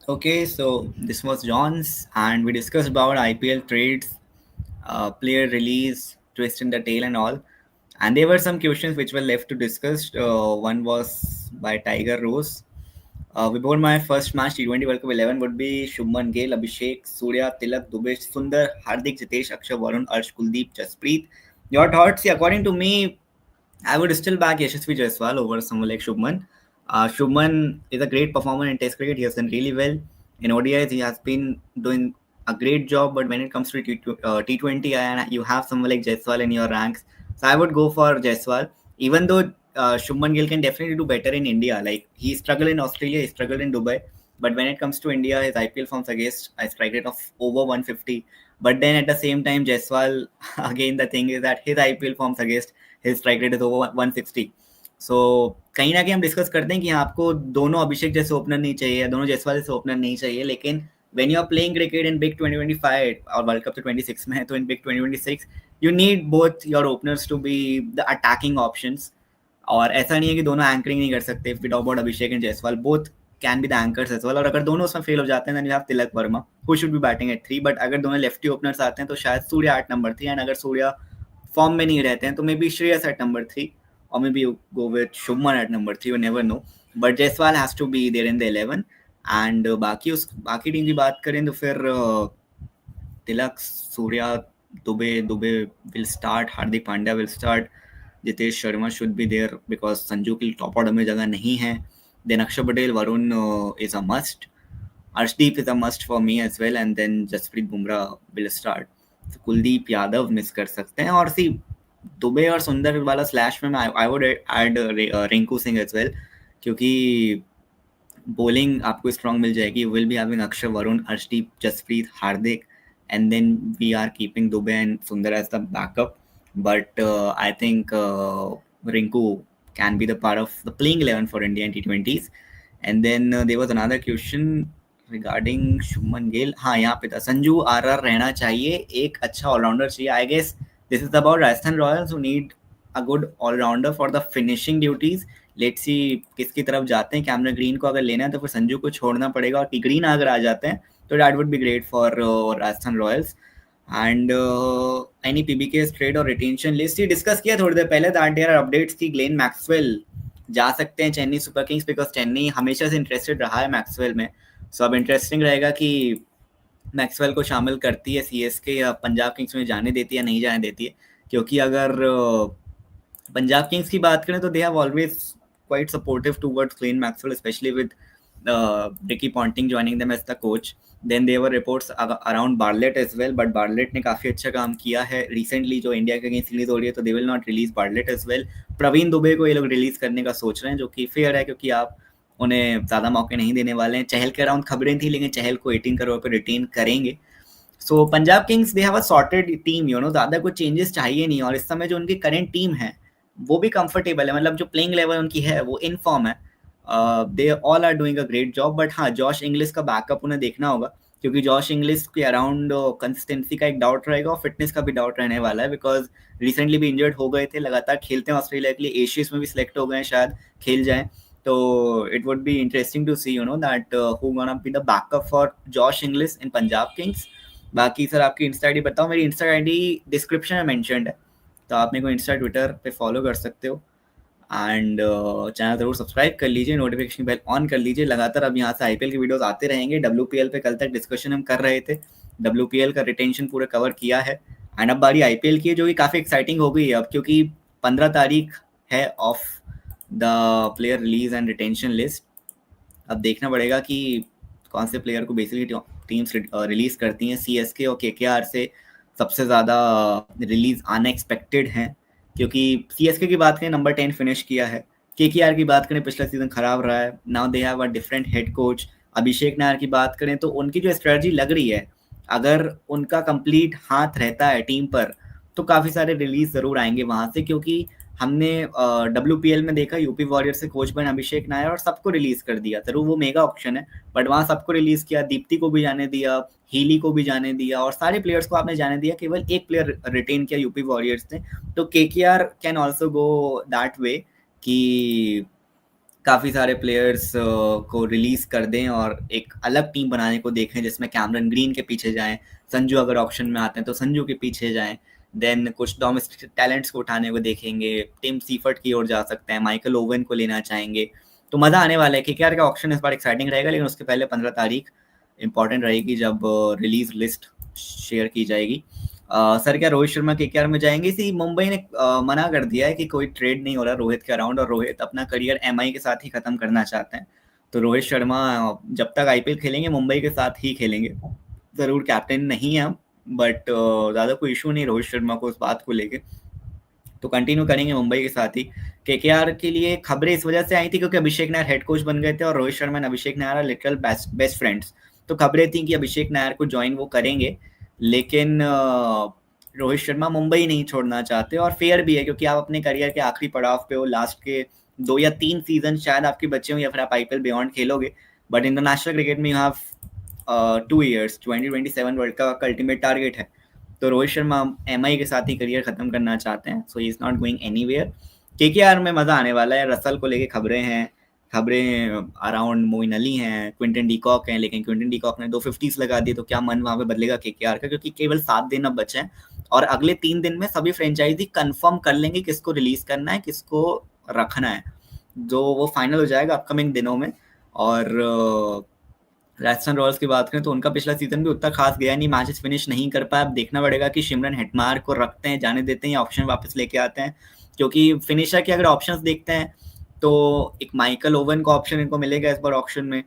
Okay, so this was John's, and we discussed about IPL trades, player release, twist in the tail, and all. And there were some questions which were left to discuss. One was by Tiger Rose. Before my first match, T20 World Cup 11 would be Shubman Gill, Abhishek, Surya, Tilak, Dubesh, Sundar, Hardik, Jitesh, Akshay, Varun, Arsh, Kuldeep, Jasprit. Your thoughts? Yeah, according to me, I would still back Yashasvi Jaiswal over someone like Shubman. Shubman is a great performer in Test cricket. He has done really well in ODIs. He has been doing a great job. But when it comes to T20 and you have someone like Jaiswal in your ranks, so I would go for Jaiswal. Even though Shubman Gill can definitely do better in India. Like he struggled in Australia, he struggled in Dubai. But when it comes to India, his IPL form suggests a strike rate of over 150. But then at the same time, Jaiswal, again, the thing is that his IPL form suggests his strike rate is over 160. सो कहीं ना कहीं हम discuss करते हैं कि आपको दोनों अभिषेक जैसे ओपनर नहीं चाहिए या दोनों जायसवाल जैसे ओपनर नहीं चाहिए, लेकिन when you are playing cricket in big 2025 और वर्ल्ड कप तो 26 में है, तो in big 2026 you need both your openers to be the attacking options. और ऐसा नहीं है कि दोनों एंकरिंग नहीं कर सकते। We talk about Abhishek and Jaiswal, both can be the anchors as well. और अगर दोनों उसमें फेल हो जाते हैं then you have Tilak Varma who should be batting at 3। But अगर दोनों लेफ्टी ओपनर्स आते हैं तो शायद सूर्या एट नंबर 3, एंड अगर सूर्या फॉर्म में नहीं रहते हैं तो maybe Shreyas at number 3, or maybe you go with Shubman at number 3, you never know. But Jaiswal has to be there in the 11. And बाकी टीम की बात करें तो फिर तिलक, Surya, Dubey will start, Hardik Pandya will start, Jitesh Sharma should be there because Sanju की top order में जगह नहीं है। Then अक्षर Patel, Varun is a must. Arshdeep is a must for me as well, and then Jasprit Bumrah will start. So Kuldeep Yadav miss कर सकते हैं। और सी दुबे और सुंदर वाला स्लैश में I would add Rinku Singh as well, क्योंकि bowling आपको स्ट्रॉन्ग मिल जाएगी। विल बी हैविंग अक्षर, वरुण, अर्शदीप, जसप्रीत, हार्दिक, and then we are keeping Dubey and Sundar as the backup. But I think Rinku can be the part of the playing 11 for India in T20s. And then there was another question regarding Shubman Gill. हाँ, यहाँ पे था Sanju are रहना चाहिए, एक अच्छा all-rounder चाहिए। I guess this is about Rajasthan Royals who need a good all-rounder for the finishing duties. Let's see किसकी तरफ जाते हैं। कैमरन ग्रीन को अगर लेना है तो फिर संजू को छोड़ना पड़ेगा, और ग्रीन अगर आ जाते हैं तो that would be great for Rajasthan Royals. And any PBK trade और रिटेंशन लिस्ट ही डिस्कस किया थोड़ी देर पहले, दैट देयर आर अपडेट्स की ग्लेन मैक्सवेल जा सकते हैं Chennai Super Kings, because Chennai हमेशा से इंटरेस्टेड रहा है मैक्सवेल में। सो अब इंटरेस्टिंग रहेगा कि मैक्सवेल को शामिल करती है सीएसके या पंजाब किंग्स में जाने देती है या नहीं जाने देती है। क्योंकि अगर पंजाब किंग्स की बात करें तो they have always quite supportive towards Glenn Maxwell, especially with Ricky Ponting joining them as the coach. Then there were reports around Bartlett as well, but Bartlett ने काफी अच्छा काम किया है recently जो इंडिया के अगेंस्ट सीरीज हो रही है, तो they will not release Bartlett as well. Praveen Dubey को ये लोग रिलीज करने का सोच रहे हैं, जो कि फेयर है क्योंकि आप उन्हें ज्यादा मौके नहीं देने वाले हैं। चहल के अराउंड खबरें थी, लेकिन चहल को 18 करोड़ पे रिटेन करेंगे। So Punjab Kings they have a sorted team, you know, ज्यादा कुछ चेंजेस चाहिए नहीं। और इस समय जो उनकी करंट टीम है वो भी कंफर्टेबल है, मतलब जो प्लेइंग लेवल उनकी है वो इन फॉर्म है। They all are doing a great job. But हाँ, जॉश इंग्लिश का बैकअप उन्हें देखना होगा, क्योंकि जॉश इंग्लिश के अराउंड कंसिस्टेंसी का एक डाउट रहेगा और फिटनेस का भी डाउट रहने वाला है, बिकॉज रिसेंटली भी इंजर्ड हो गए थे, लगातार खेलते हैं ऑस्ट्रेलिया के लिए, एशियस में भी सिलेक्ट हो गए, शायद खेल जाएं। तो it would be interesting to see, you know, that who gonna be the backup for Josh Inglis in Punjab Kings. बाकी सर आपकी इंस्टा आईडी बताओ। मेरी इंस्टा आईडी डिस्क्रिप्शन में मेंशन्ड है, तो आप मेरे को इंस्टा ट्विटर पे फॉलो कर सकते हो। एंड चैनल जरूर सब्सक्राइब कर लीजिए, नोटिफिकेशन बेल ऑन कर लीजिए। लगातार अब यहाँ से आईपीएल की वीडियोस आते रहेंगे। डब्ल्यूपीएल पे कल तक डिस्कशन हम कर रहे थे, डब्ल्यूपीएल का रिटेंशन पूरा कवर किया है, एंड अब बारी आईपीएल की है, जो कि काफ़ी एक्साइटिंग हो गई है अब, क्योंकि 15 तारीख है of the player release and retention list. अब देखना पड़ेगा कि कौन से प्लेयर को बेसिकली टीम्स रिलीज करती हैं। सीएसके और केकेआर से सबसे ज़्यादा रिलीज अनएक्सपेक्टेड हैं, क्योंकि सीएसके की बात करें नंबर 10 फिनिश किया है, केकेआर की बात करें पिछला सीजन खराब रहा है, now they have a different head coach. Abhishek Nayar की बात करें तो उनकी जो स्ट्रेटजी लग रही है, अगर उनका कंप्लीट हाथ रहता है टीम पर तो काफ़ी सारे रिलीज ज़रूर आएंगे वहाँ से, क्योंकि हमने डब्ल्यूपीएल में देखा यूपी वॉरियर से कोच बन अभिषेक नायर और सबको रिलीज कर दिया। जरूर वो मेगा ऑप्शन है, बट वहाँ सबको रिलीज किया, दीप्ति को भी जाने दिया, हीली को भी जाने दिया, और सारे प्लेयर्स को आपने जाने दिया, केवल एक प्लेयर रिटेन किया यूपी वॉरियर्स ने। तो KKR can also go that way कि काफ़ी सारे प्लेयर्स को रिलीज कर दें और एक अलग टीम बनाने को देखें, जिसमें कैमरन ग्रीन के पीछे जाएं, संजू अगर ऑप्शन में आते हैं तो संजू के पीछे जाएं, देन कुछ डोमेस्टिक टैलेंट्स को उठाने को देखेंगे, टिम सीफर्ट की ओर जा सकते हैं, माइकल ओवन को लेना चाहेंगे। तो मज़ा आने वाला है। केकेआर का ऑप्शन इस बार एक्साइटिंग रहेगा, लेकिन उसके पहले 15 तारीख इंपॉर्टेंट रहेगी जब रिलीज लिस्ट शेयर की जाएगी। सर क्या रोहित शर्मा केकेआर में जाएंगे? इसी मुंबई ने मना कर दिया है कि कोई ट्रेड नहीं हो रहा रोहित के अराउंड, और रोहित अपना करियर एमआई के साथ ही खत्म करना चाहते हैं। तो रोहित शर्मा जब तक आईपीएल खेलेंगे मुंबई के साथ ही खेलेंगे। ज़रूर कैप्टन नहीं है हम, बट ज़्यादा कोई इशू नहीं रोहित शर्मा को उस बात को लेके, तो कंटिन्यू करेंगे मुंबई के साथ ही। केकेआर के लिए खबरें इस वजह से आई थी क्योंकि अभिषेक नायर हेड कोच बन गए थे और रोहित शर्मा और Abhishek Nayar are literal best friends. तो खबरें थी कि अभिषेक नायर को ज्वाइन वो करेंगे, लेकिन रोहित शर्मा मुंबई नहीं छोड़ना चाहते, और फेयर भी है क्योंकि आप अपने करियर के आखिरी पड़ाव पे हो, लास्ट के 2 या 3 सीजन शायद आपके बच्चे हों या फिर आप IPL बियॉन्ड खेलोगे, बट इंटरनेशनल क्रिकेट में you have 2 years, 2027 world cup का अल्टीमेट टारगेट है। तो रोहित शर्मा MI के साथ ही करियर खत्म करना चाहते हैं, so he is not going anywhere. KKR में मजा आने वाला है, रसल को लेके खबरें अराउंड मोइन अली हैं, क्विंटन डीकॉक हैं, लेकिन क्विंटन डीकॉक ने 250s लगा दी, तो क्या मन वहां पे बदलेगा KKR का, क्योंकि केवल 7 दिन अब बचे हैं और अगले 3 दिन में सभी फ्रेंचाइजी कंफर्म कर लेंगे किसको रिलीज करना है, किसको रखना है, जो वो फाइनल हो जाएगा अपकमिंग दिनों में। और राजस्थान रॉयल्स की बात करें तो उनका पिछला सीजन भी उतना खास गया नहीं, मैचेस फिनिश नहीं कर पाया। अब देखना पड़ेगा कि सिमरन हेटमायर को रखते हैं, जाने देते हैं या ऑप्शन वापस लेके आते हैं, क्योंकि फिनिशर के अगर ऑप्शंस देखते हैं तो एक माइकल ओवन का ऑप्शन इनको मिलेगा इस बार ऑप्शन में।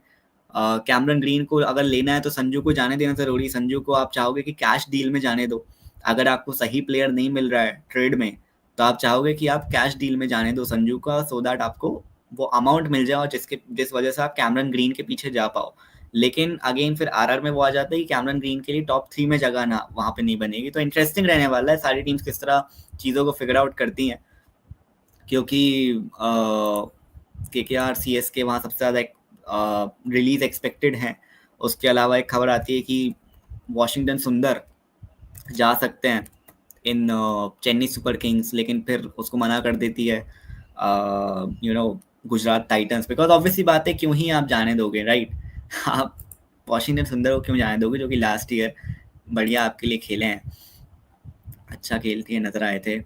कैमरन ग्रीन को अगर लेना है तो संजू को जाने देना जरूरी। संजू को आप चाहोगे कि कैश डील में जाने दो, अगर आपको सही प्लेयर नहीं मिल रहा है ट्रेड में तो आप चाहोगे कि आप कैश डील में जाने दो संजू का, सो दैट आपको वो अमाउंट मिल जाए और जिस वजह से आप कैमरन ग्रीन के पीछे जा पाओ। लेकिन अगेन फिर RR में वो आ जाता है कि कैमरन ग्रीन के लिए टॉप 3 में जगह ना वहां पे नहीं बनेगी। तो इंटरेस्टिंग रहने वाला है सारी टीम्स किस तरह चीज़ों को फिगर आउट करती हैं, क्योंकि KKR CSK वहाँ सबसे ज़्यादा रिलीज एक्सपेक्टेड है। उसके अलावा एक खबर आती है कि वॉशिंगटन सुंदर जा सकते हैं इन चेन्नई सुपर किंग्स, लेकिन फिर उसको मना कर देती है गुजरात टाइटंस, बिकॉज ऑब्वियसली बात है क्यों ही आप जाने दोगे, राइट? आप वॉशिंगटन सुंदर को क्यों जाने दोगे, जो कि लास्ट ईयर बढ़िया आपके लिए खेले हैं, अच्छा खेलती है, नजर आए थे।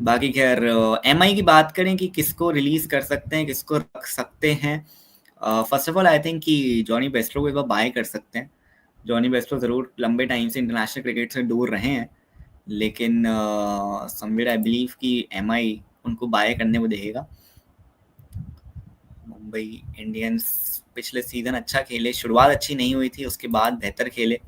बाकी खैर MI की बात करें कि किसको रिलीज कर सकते हैं, किसको रख सकते हैं, first of all I think कि जॉनी बेस्ट्रो को एक बार बाय कर सकते हैं। जॉनी बेस्ट्रो जरूर लंबे टाइम से इंटरनेशनल क्रिकेट से दूर रहे हैं, लेकिन समवेयर आई बिलीव कि MI उनको बाय करने को देगा। मुंबई इंडियंस पिछले सीजन अच्छा खेले, शुरुआत अच्छी नहीं हुई थी, उसके बाद बेहतर खेले।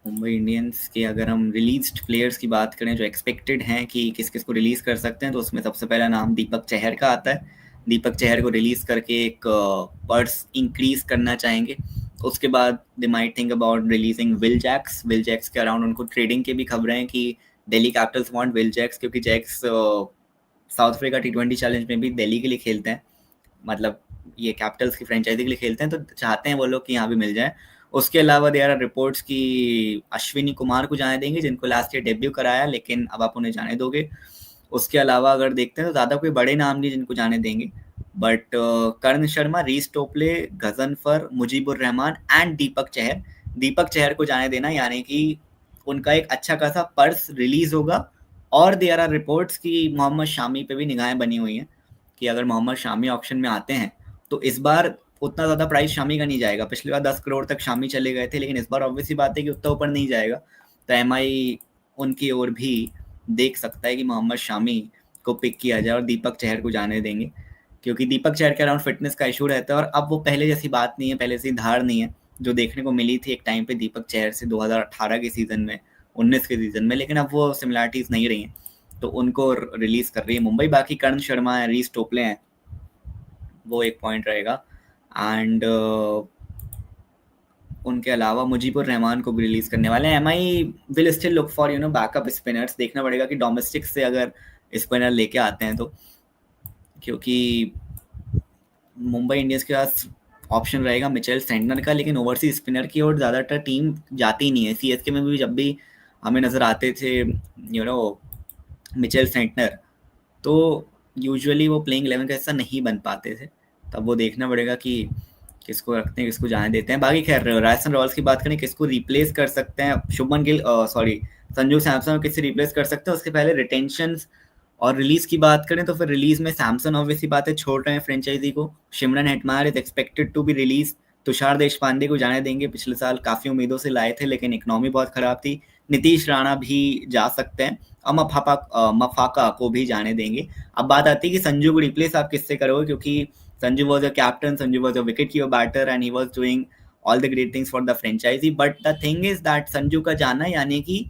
मुंबई इंडियंस के अगर हम रिलीज्ड प्लेयर्स की बात करें जो एक्सपेक्टेड हैं कि किस किस को रिलीज कर सकते हैं, तो उसमें सबसे पहला नाम दीपक चहर का आता है। दीपक चहर को रिलीज करके एक पर्स इंक्रीज करना चाहेंगे। उसके बाद they might think about releasing Will Jacks के अराउंड उनको ट्रेडिंग के भी खबरें हैं कि Delhi Capitals want Will Jacks, क्योंकि Jacks South Africa T20 challenge में भी दिल्ली के लिए खेलते हैं, मतलब ये कैपिटल्स की फ्रेंचाइजी के लिए खेलते हैं, तो चाहते हैं वो लोग कि यहाँ भी मिल जाए। उसके अलावा देयर आर रिपोर्ट्स कि अश्विनी कुमार को जाने देंगे, जिनको लास्ट ईयर डेब्यू कराया, लेकिन अब आप उन्हें जाने दोगे। उसके अलावा अगर देखते हैं तो ज़्यादा कोई बड़े नाम नहीं जिनको जाने देंगे, बट कर्ण शर्मा, रीस टोपले, गजनफर, मुजीबुर रहमान एंड दीपक चहर को जाने देना, यानी कि उनका एक अच्छा खासा पर्स रिलीज होगा। और देयर आर रिपोर्ट्स कि मोहम्मद शामी पे भी निगाहें बनी हुई हैं कि अगर मोहम्मद शामी ऑप्शन में आते हैं तो इस बार उतना ज़्यादा प्राइस शामी का नहीं जाएगा। पिछली बार 10 करोड़ तक शामी चले गए थे, लेकिन इस बार ऑब्वियसली बात है कि उतना ऊपर नहीं जाएगा। तो MI उनकी ओर भी देख सकता है कि मोहम्मद शामी को पिक किया जाए और दीपक चहर को जाने देंगे, क्योंकि दीपक चहर के अराउंड फिटनेस का इशू रहता है और अब वो पहले जैसी बात नहीं है, पहले जैसी धार नहीं है जो देखने को मिली थी एक टाइम पे दीपक चहर से 2018 के सीजन में, 19 के सीजन में, लेकिन अब वो सिमिलरिटीज़ नहीं रही हैं, तो उनको रिलीज कर रही है मुंबई। बाकी कर्ण शर्मा है, रीस टोपले हैं, वो एक पॉइंट रहेगा। एंड उनके अलावा मुजीबुर रहमान को भी रिलीज करने वाले हैं। MI will still look for backup spinners. देखना पड़ेगा कि डोमेस्टिक से अगर स्पिनर लेके आते हैं तो, क्योंकि मुंबई इंडियंस के पास ऑप्शन रहेगा मिचेल सेंटनर का, लेकिन ओवरसीज स्पिनर की ओर ज़्यादातर टीम जाती नहीं है। CSK में भी जब भी हमें नज़र आते थे मिचेल सेंटनर, तो यूजुअली वो प्लेइंग 11 का हिस्सा नहीं बन पाते थे। तब वो देखना पड़ेगा कि किसको रखते हैं, किसको जाने देते हैं। बाकी खैर राजस्थान रॉयल्स की बात करें किसको रिप्लेस कर सकते हैं, शुभमन गिल संजू सैमसन को किससे रिप्लेस कर सकते हैं, उसके पहले रिटेंशन और रिलीज की बात करें तो फिर रिलीज में सैमसन ऑब्वियसली बात है छोड़ रहे हैं फ्रेंचाइजी को। Shimron Hetmyer is expected to be release. Tushar Deshpande को जाने देंगे, पिछले साल काफी उम्मीदों से लाए थे लेकिन इकोनॉमी बहुत खराब थी। नीतीश राणा भी जा सकते हैं और मफाका को भी जाने देंगे। अब बात आती है कि संजू को रिप्लेस आप किससे करोगे, क्योंकि Sanju was a captain, Sanju was a wicket keeper batter and he was doing all the great things for the franchise. But the thing is that Sanju का जाना, यानी कि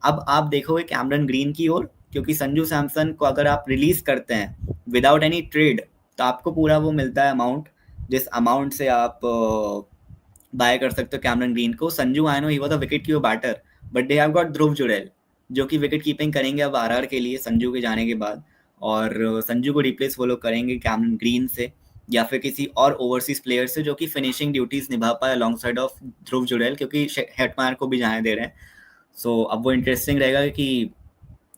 अब आप देखोगे कैमरन ग्रीन की ओर, क्योंकि संजू सैमसन को अगर आप रिलीज करते हैं विदाउट एनी ट्रेड तो आपको पूरा वो मिलता है अमाउंट, जिस अमाउंट से आप बाय कर सकते हो कैमरन ग्रीन को। Sanju I know he was a wicket keeper batter, but they have got Dhruv Jurel जो कि विकेट कीपिंग करेंगे अब RR के लिए संजू के जाने के बाद। और संजू को रिप्लेस वो लोग करेंगे कैमरन ग्रीन से या फिर किसी और ओवरसीज प्लेयर से जो कि फिनिशिंग ड्यूटीज निभा पाए अलॉन्ग साइड ऑफ ध्रुव जुड़ेल, क्योंकि हेटमायर को भी जाने दे रहे हैं। सो अब वो इंटरेस्टिंग रहेगा कि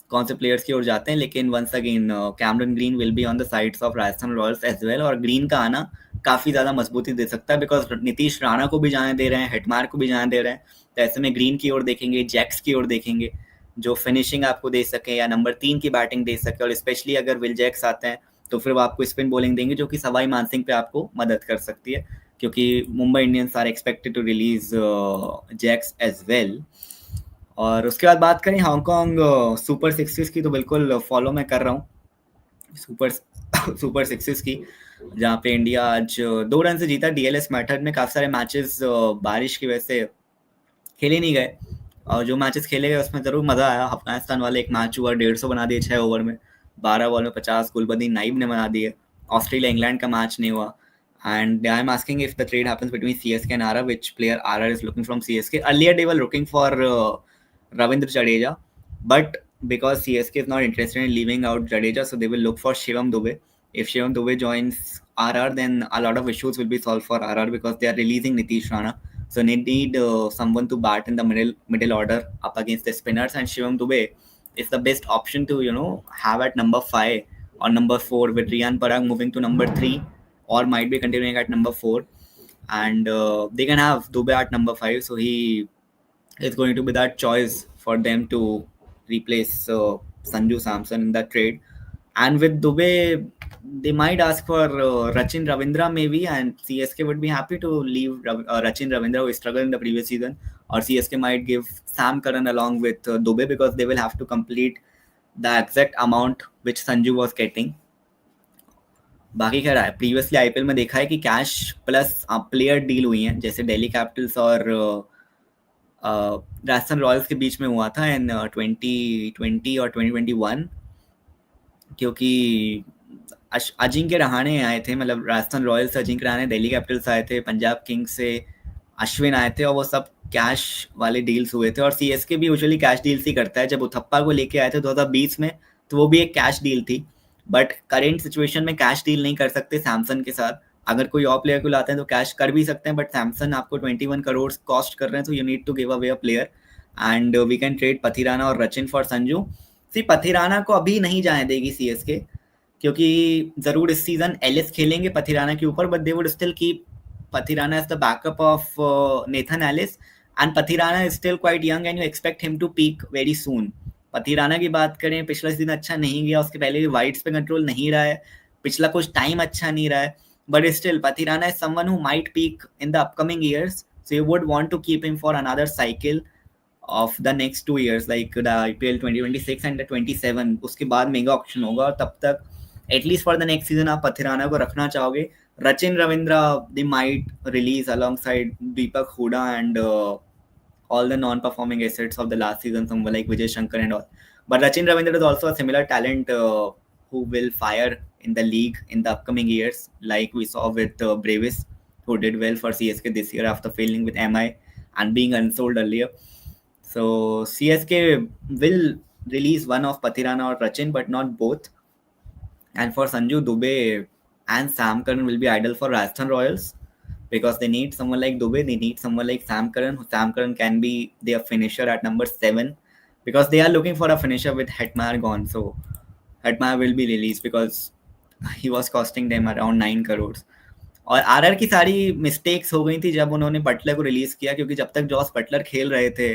कौन से प्लेयर्स की ओर जाते हैं। लेकिन once again Cameron Green will be on the sides of Rajasthan Royals as well, और ग्रीन का आना काफ़ी ज़्यादा मजबूती दे सकता है बिकॉज नीतीश राणा को भी जाने दे रहे हैं, हेटमार को भी जाने दे रहे हैं। तो ऐसे में ग्रीन की ओर देखेंगे, जैक्स की ओर देखेंगे जो फिनिशिंग आपको दे सके या नंबर 3 की बैटिंग दे सके, और स्पेशली अगर विल जैक्स आते हैं तो फिर वो आपको स्पिन बॉलिंग देंगे जो कि सवाई मानसिंह पे आपको मदद कर सकती है, क्योंकि Mumbai Indians are expected to release Jacks as well. और उसके बाद बात करें हांगकांग सुपर सिक्सेस की, तो बिल्कुल फॉलो मैं कर रहा हूँ सुपर सुपर सिक्सेस की, जहाँ पे इंडिया आज 2 रन से जीता डीएलएस मेथड में। काफ़ी सारे मैचेस बारिश की वजह से खेले नहीं गए, और जो मैचेस खेले गए उसमें ज़रूर मज़ा आया। अफगानिस्तान वाले एक मैच हुआ 150 बना दिए 6 ओवर में, 12 बॉल में 50 गुलबदीन नाइब ने बना दिए। ऑस्ट्रेलिया इंग्लैंड का मैच नहीं हुआ। And I'm asking if the trade happens between CSK and RR, which player RR is looking from CSK. Earlier they were looking for Ravindra Jadeja, but because CSK is not interested in leaving out Jadeja, so they will look for Shivam Dube. If Shivam Dube joins RR, then a lot of issues will be solved for RR because they are releasing Nitish Rana. So they need someone to bat in the middle order up against the spinners, and Shivam Dube is the best option to have at number 5 or number 4, with Riyan Parag moving to number 3 or might be continuing at number 4, and they can have Dube at number 5. So he is going to be that choice for them to replace Sanju Samson in that trade. And with Dube, they might ask for Rachin Ravindra maybe, and CSK would be happy to leave Rachin Ravindra, who struggled in the previous season, or CSK might give Sam Curran along with Dube because they will have to complete the exact amount which Sanju was getting. बाकी क्या रहा है, previously IPL में देखा है कि cash plus player deal हुई हैं, जैसे दिल्ली कैपिटल्स और राजस्थान रॉयल्स के बीच में हुआ था इन 2020 और 2021, क्योंकि अजिंक्य रहाणे आए थे, मतलब राजस्थान रॉयल्स से अजिंक्य रहाणे, दिल्ली कैपिटल्स आए थे, पंजाब किंग्स से अश्विन आए थे, और वो सब कैश वाले डील्स हुए थे। और सीएसके भी यूजुअली कैश डील्स ही करता है। जब उथप्पा को लेके आए थे 2020 में, तो वो भी एक कैश डील थी, बट करेंट सिचुएशन में कैश डील नहीं कर सकते सैमसन के साथ। अगर कोई और प्लेयर को लाते हैं तो कैश कर भी सकते हैं, बट सैमसन आपको 21 करोड़ कॉस्ट कर रहे हैं, तो you need to give away a player, and we can trade Pathirana और रचिन फॉर संजू। सी पथिराना को अभी नहीं जाने देगी सीएसके, क्योंकि जरूर इस सीजन एलिस खेलेंगे पथिराना के ऊपर, but they would still keep Pathirana as the backup of Nathan Ellis, and Pathirana is still quite young and you expect him to peak very soon. Pathirana की बात करें, पिछला सीजन अच्छा नहीं गया, उसके पहले भी वाइड्स पे कंट्रोल नहीं रहा है, पिछला कुछ टाइम अच्छा नहीं रहा है, but still Pathirana is someone who might peak in the upcoming years, so you would want to keep him for another cycle of the next 2 years, like the IPL 2026 and the 27. उसके बाद mega auction होगा, और तब तक at least for the next season आप पथिराना को रखना चाहोगे। Rachin Ravindra, they might release alongside Deepak Hooda and all the non-performing assets of the last season, someone like Vijay Shankar and all. But Rachin Ravindra is also a similar talent who will fire in the league in the upcoming years, like we saw with Bravis, who did well for CSK this year after failing with MI and being unsold earlier. So CSK will release one of Pathirana or Rachin, but not both. And for Sanju, Dube and Sam Curran will be ideal for Rajasthan Royals because they need someone like Dube, they need someone like Sam Curran. Sam Curran can be their finisher at number 7 because they are looking for a finisher with Hetmeyer gone. So Hetmeyer will be released because he was costing them around 9 crores. और RR की सारी mistakes हो गई थी जब उन्होंने Buttler को release किया, क्योंकि जब तक जॉस बटलर खेल रहे थे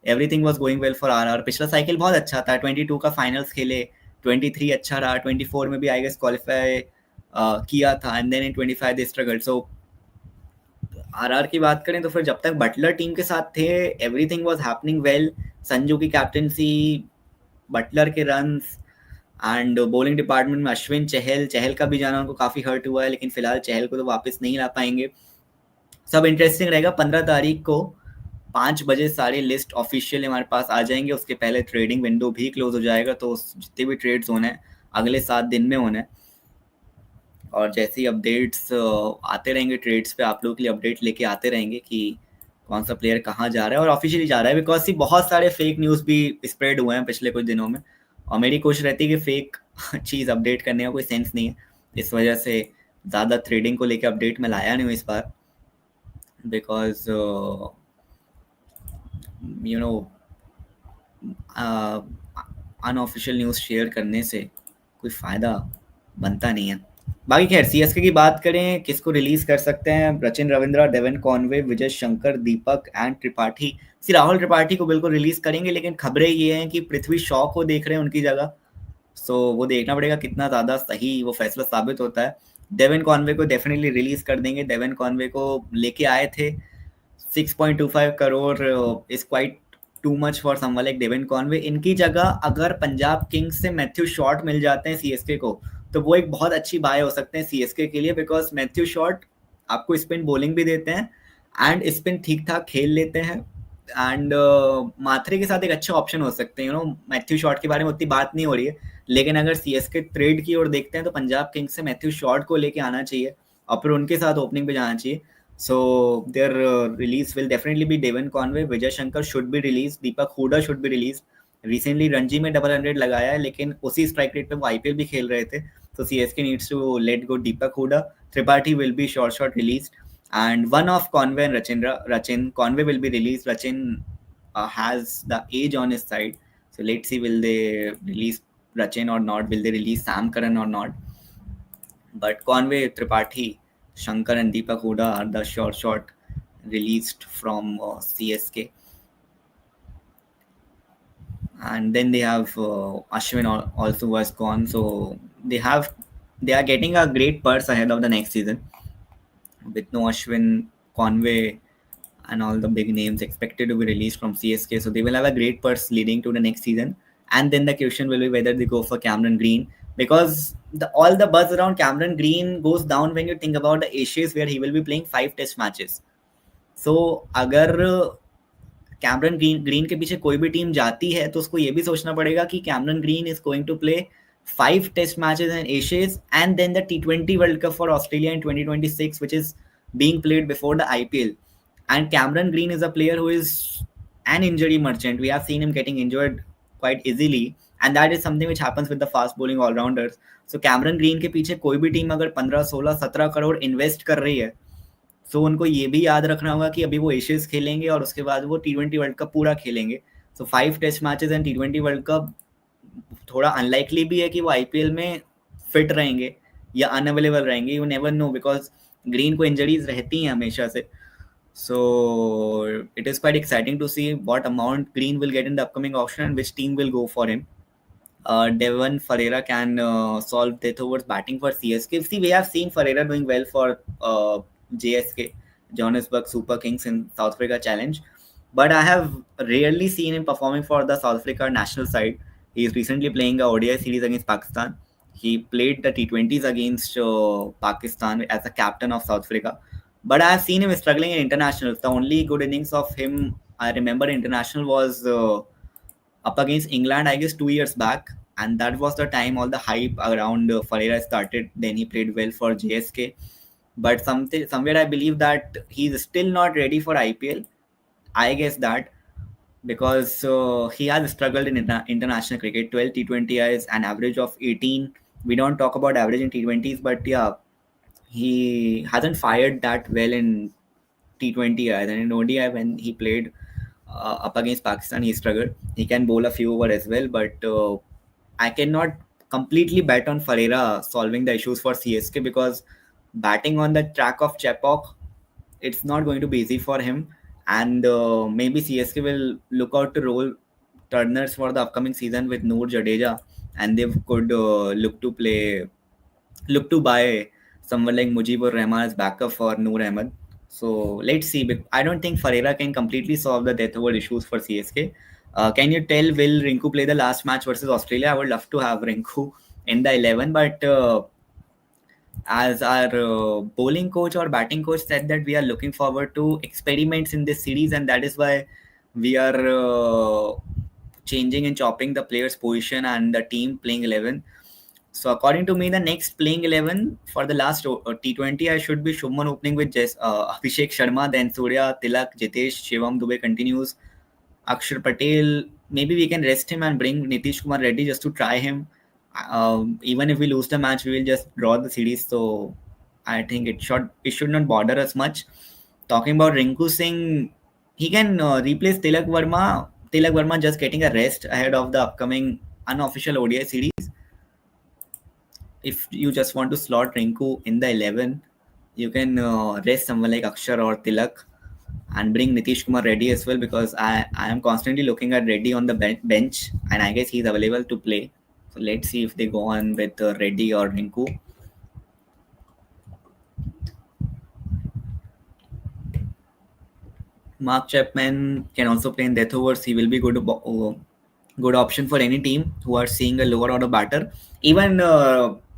everything was going well for RR. पिछला साइकिल बहुत अच्छा था, 22 का फाइनल्स खेले, 23 अच्छा रहा, 24 में भी आई गेस क्वालिफाई किया था, and then in 25 they struggle. So RR की बात करें तो फिर जब तक बटलर टीम के साथ थे everything was happening well. Sanju की कैप्टेंसी, बटलर के रन्स, एंड बॉलिंग डिपार्टमेंट में अश्विन, चहल का भी जाना उनको काफ़ी हर्ट हुआ है, लेकिन फिलहाल चहल को तो वापस नहीं ला पाएंगे। सब इंटरेस्टिंग रहेगा। 15 तारीख को 5 बजे सारी लिस्ट ऑफिशियल हमारे पास आ जाएंगे, उसके पहले ट्रेडिंग विंडो भी क्लोज हो जाएगा, तो जितने भी ट्रेड्स होने हैं अगले 7 दिन में होने हैं, और जैसे ही अपडेट्स आते रहेंगे ट्रेड्स पे आप लोगों के लिए अपडेट लेके आते रहेंगे कि कौन सा प्लेयर कहाँ जा रहा है और ऑफिशियली जा रहा है, बिकॉज बहुत सारे फेक न्यूज़ भी स्प्रेड हुए हैं पिछले कुछ दिनों में, और मेरी कोशिश रहती है कि फेक चीज़ अपडेट करने का कोई सेंस नहीं है, इस वजह से ज़्यादा थ्रेडिंग को लेके अपडेट मैं लाया नहीं हूँ इस बार, because you know unofficial news share करने से कोई फ़ायदा बनता नहीं है। बाकी खैर सीएसके की बात करें, किसको रिलीज कर सकते हैं? Sachin Ravindra, Devon Conway, Vijay Shankar, Deepak and Tripathi. Rahul Tripathi को बिल्कुल रिलीज करेंगे, लेकिन खबरें ये हैं कि पृथ्वी शॉ को देख रहे हैं उनकी जगह, सो वो देखना पड़ेगा कितना ज़्यादा सही वो फैसला साबित होता है। डेवन कॉनवे को डेफिनेटली रिलीज कर देंगे। डेवन कॉनवे को लेके आए थे, 6.25 crore is quite too much for someone like Devon Conway. इनकी जगह अगर पंजाब किंग्स से मैथ्यू शॉर्ट मिल जाते हैं सीएसके को, तो वो एक बहुत अच्छी बाय हो सकते हैं सीएसके के लिए, बिकॉज मैथ्यू शॉर्ट आपको स्पिन बॉलिंग भी देते हैं एंड स्पिन ठीक ठाक खेल लेते हैं, एंड माथरे के साथ एक अच्छा ऑप्शन हो सकते हैं। मैथ्यू शॉर्ट के बारे में उतनी बात नहीं हो रही है, लेकिन अगर सीएसके ट्रेड की ओर देखते हैं तो पंजाब किंग्स से मैथ्यू शॉर्ट को लेके आना चाहिए और फिर उनके साथ ओपनिंग पे जाना चाहिए। So their release will definitely be Devon Conway, Vijay Shankar should be released, Deepak Hooda should be released. Recently Ranji में डबल 100 लगाया है, लेकिन उसी स्ट्राइक रेट पे वो आईपीएल भी खेल रहे थे, तो CSK needs to let go Deepak Hooda. Tripathi will be short released, and one of Conway and Rachin. Conway will be released. Rachin has the age on his side, so let's see will they release Rachin or not, will they release Sam Curran or not. But Conway, Tripathi, Shankar and Deepak Huda are the short released from CSK. And then they have Ashwin also was gone, so they are getting a great purse ahead of the next season with no Ashwin, Conway and all the big names expected to be released from CSK, so they will have a great purse leading to the next season. And then the question will be whether they go for Cameron Green, because all the buzz around Cameron Green goes down when you think about the Ashes where he will be playing 5 test matches. So अगर Cameron green के पीछे कोई भी team जाती है तो उसको ये भी सोचना पड़ेगा कि Cameron Green is going to play 5 test matches in Ashes and then the T20 world cup for Australia in 2026 which is being played before the IPL. And Cameron Green is a player who is an injury merchant. We have seen him getting injured quite easily, and that is something which happens with the fast bowling all-rounders. So Cameron Green के पीछे कोई भी team अगर 15, 16, 17 crore invest कर रही है, सो उनको ये भी याद रखना होगा कि अभी वो एशियज खेलेंगे और उसके बाद वो T20 वर्ल्ड कप पूरा खेलेंगे. So 5 test matches and T20 world cup थोड़ा अनलाइकली भी है कि वो आईपीएल में फिट रहेंगे या अनअवेलेबल रहेंगे. You never know, because green को इंजरीज रहती हैं हमेशा से. So it is quite exciting to see what amount Green will get in the upcoming auction and which team will go for him. Devon Ferreira can solve death overs batting for CSK. See, we have seen Ferreira doing well for JSK, Johannesburg Super Kings in South Africa Challenge, but I have rarely seen him performing for the South Africa national side. He is recently playing a ODI series against Pakistan. He played the T20s against Pakistan as a captain of South Africa. But I have seen him struggling in internationals. The only good innings of him I remember international was up against England, I guess 2 years back, and that was the time all the hype around Ferreira started. Then he played well for JSK, but somewhere I believe that he's still not ready for IPL. I guess that because he has struggled in international cricket. 12 T20Is, an average of 18. We don't talk about average in T20s, but yeah, he hasn't fired that well in T20Is, and in ODI when he played up against Pakistan, he struggled. He can bowl a few over as well, but I cannot completely bet on Ferreira solving the issues for CSK because batting on the track of Chepauk, it's not going to be easy for him. And maybe CSK will look out to roll Turners for the upcoming season with Noor Jadeja, and they could look to buy someone like Mujibur Rahman as backup for Noor Ahmed. So let's see. But I don't think Ferreira can completely solve the death over issues for CSK. Can you tell will Rinku play the last match versus Australia? I would love to have Rinku in the 11, but as our bowling coach or batting coach said that we are looking forward to experiments in this series, and that is why we are changing and chopping the players' position and the team playing 11. So according to me, the next playing 11 for the last T20, I should be Shubman opening with Abhishek Sharma, then Surya, Tilak, Jitesh, Shivam Dubey continues, Akshar Patel, maybe we can rest him and bring Nitish Kumar Reddy just to try him. Even if we lose the match, we will just draw the series. So I think it should not bother us much. Talking about Rinku Singh, he can replace Tilak Verma. Tilak Verma just getting a rest ahead of the upcoming unofficial ODI series. If you just want to slot Rinku in the 11, you can rest someone like Akshar or Tilak and bring Nitish Kumar Reddy as well, because I am constantly looking at Reddy on the bench and I guess he's available to play. So let's see if they go on with Reddy or Rinku. Mark Chapman can also play in death overs. He will be good option for any team who are seeing a lower order batter. Even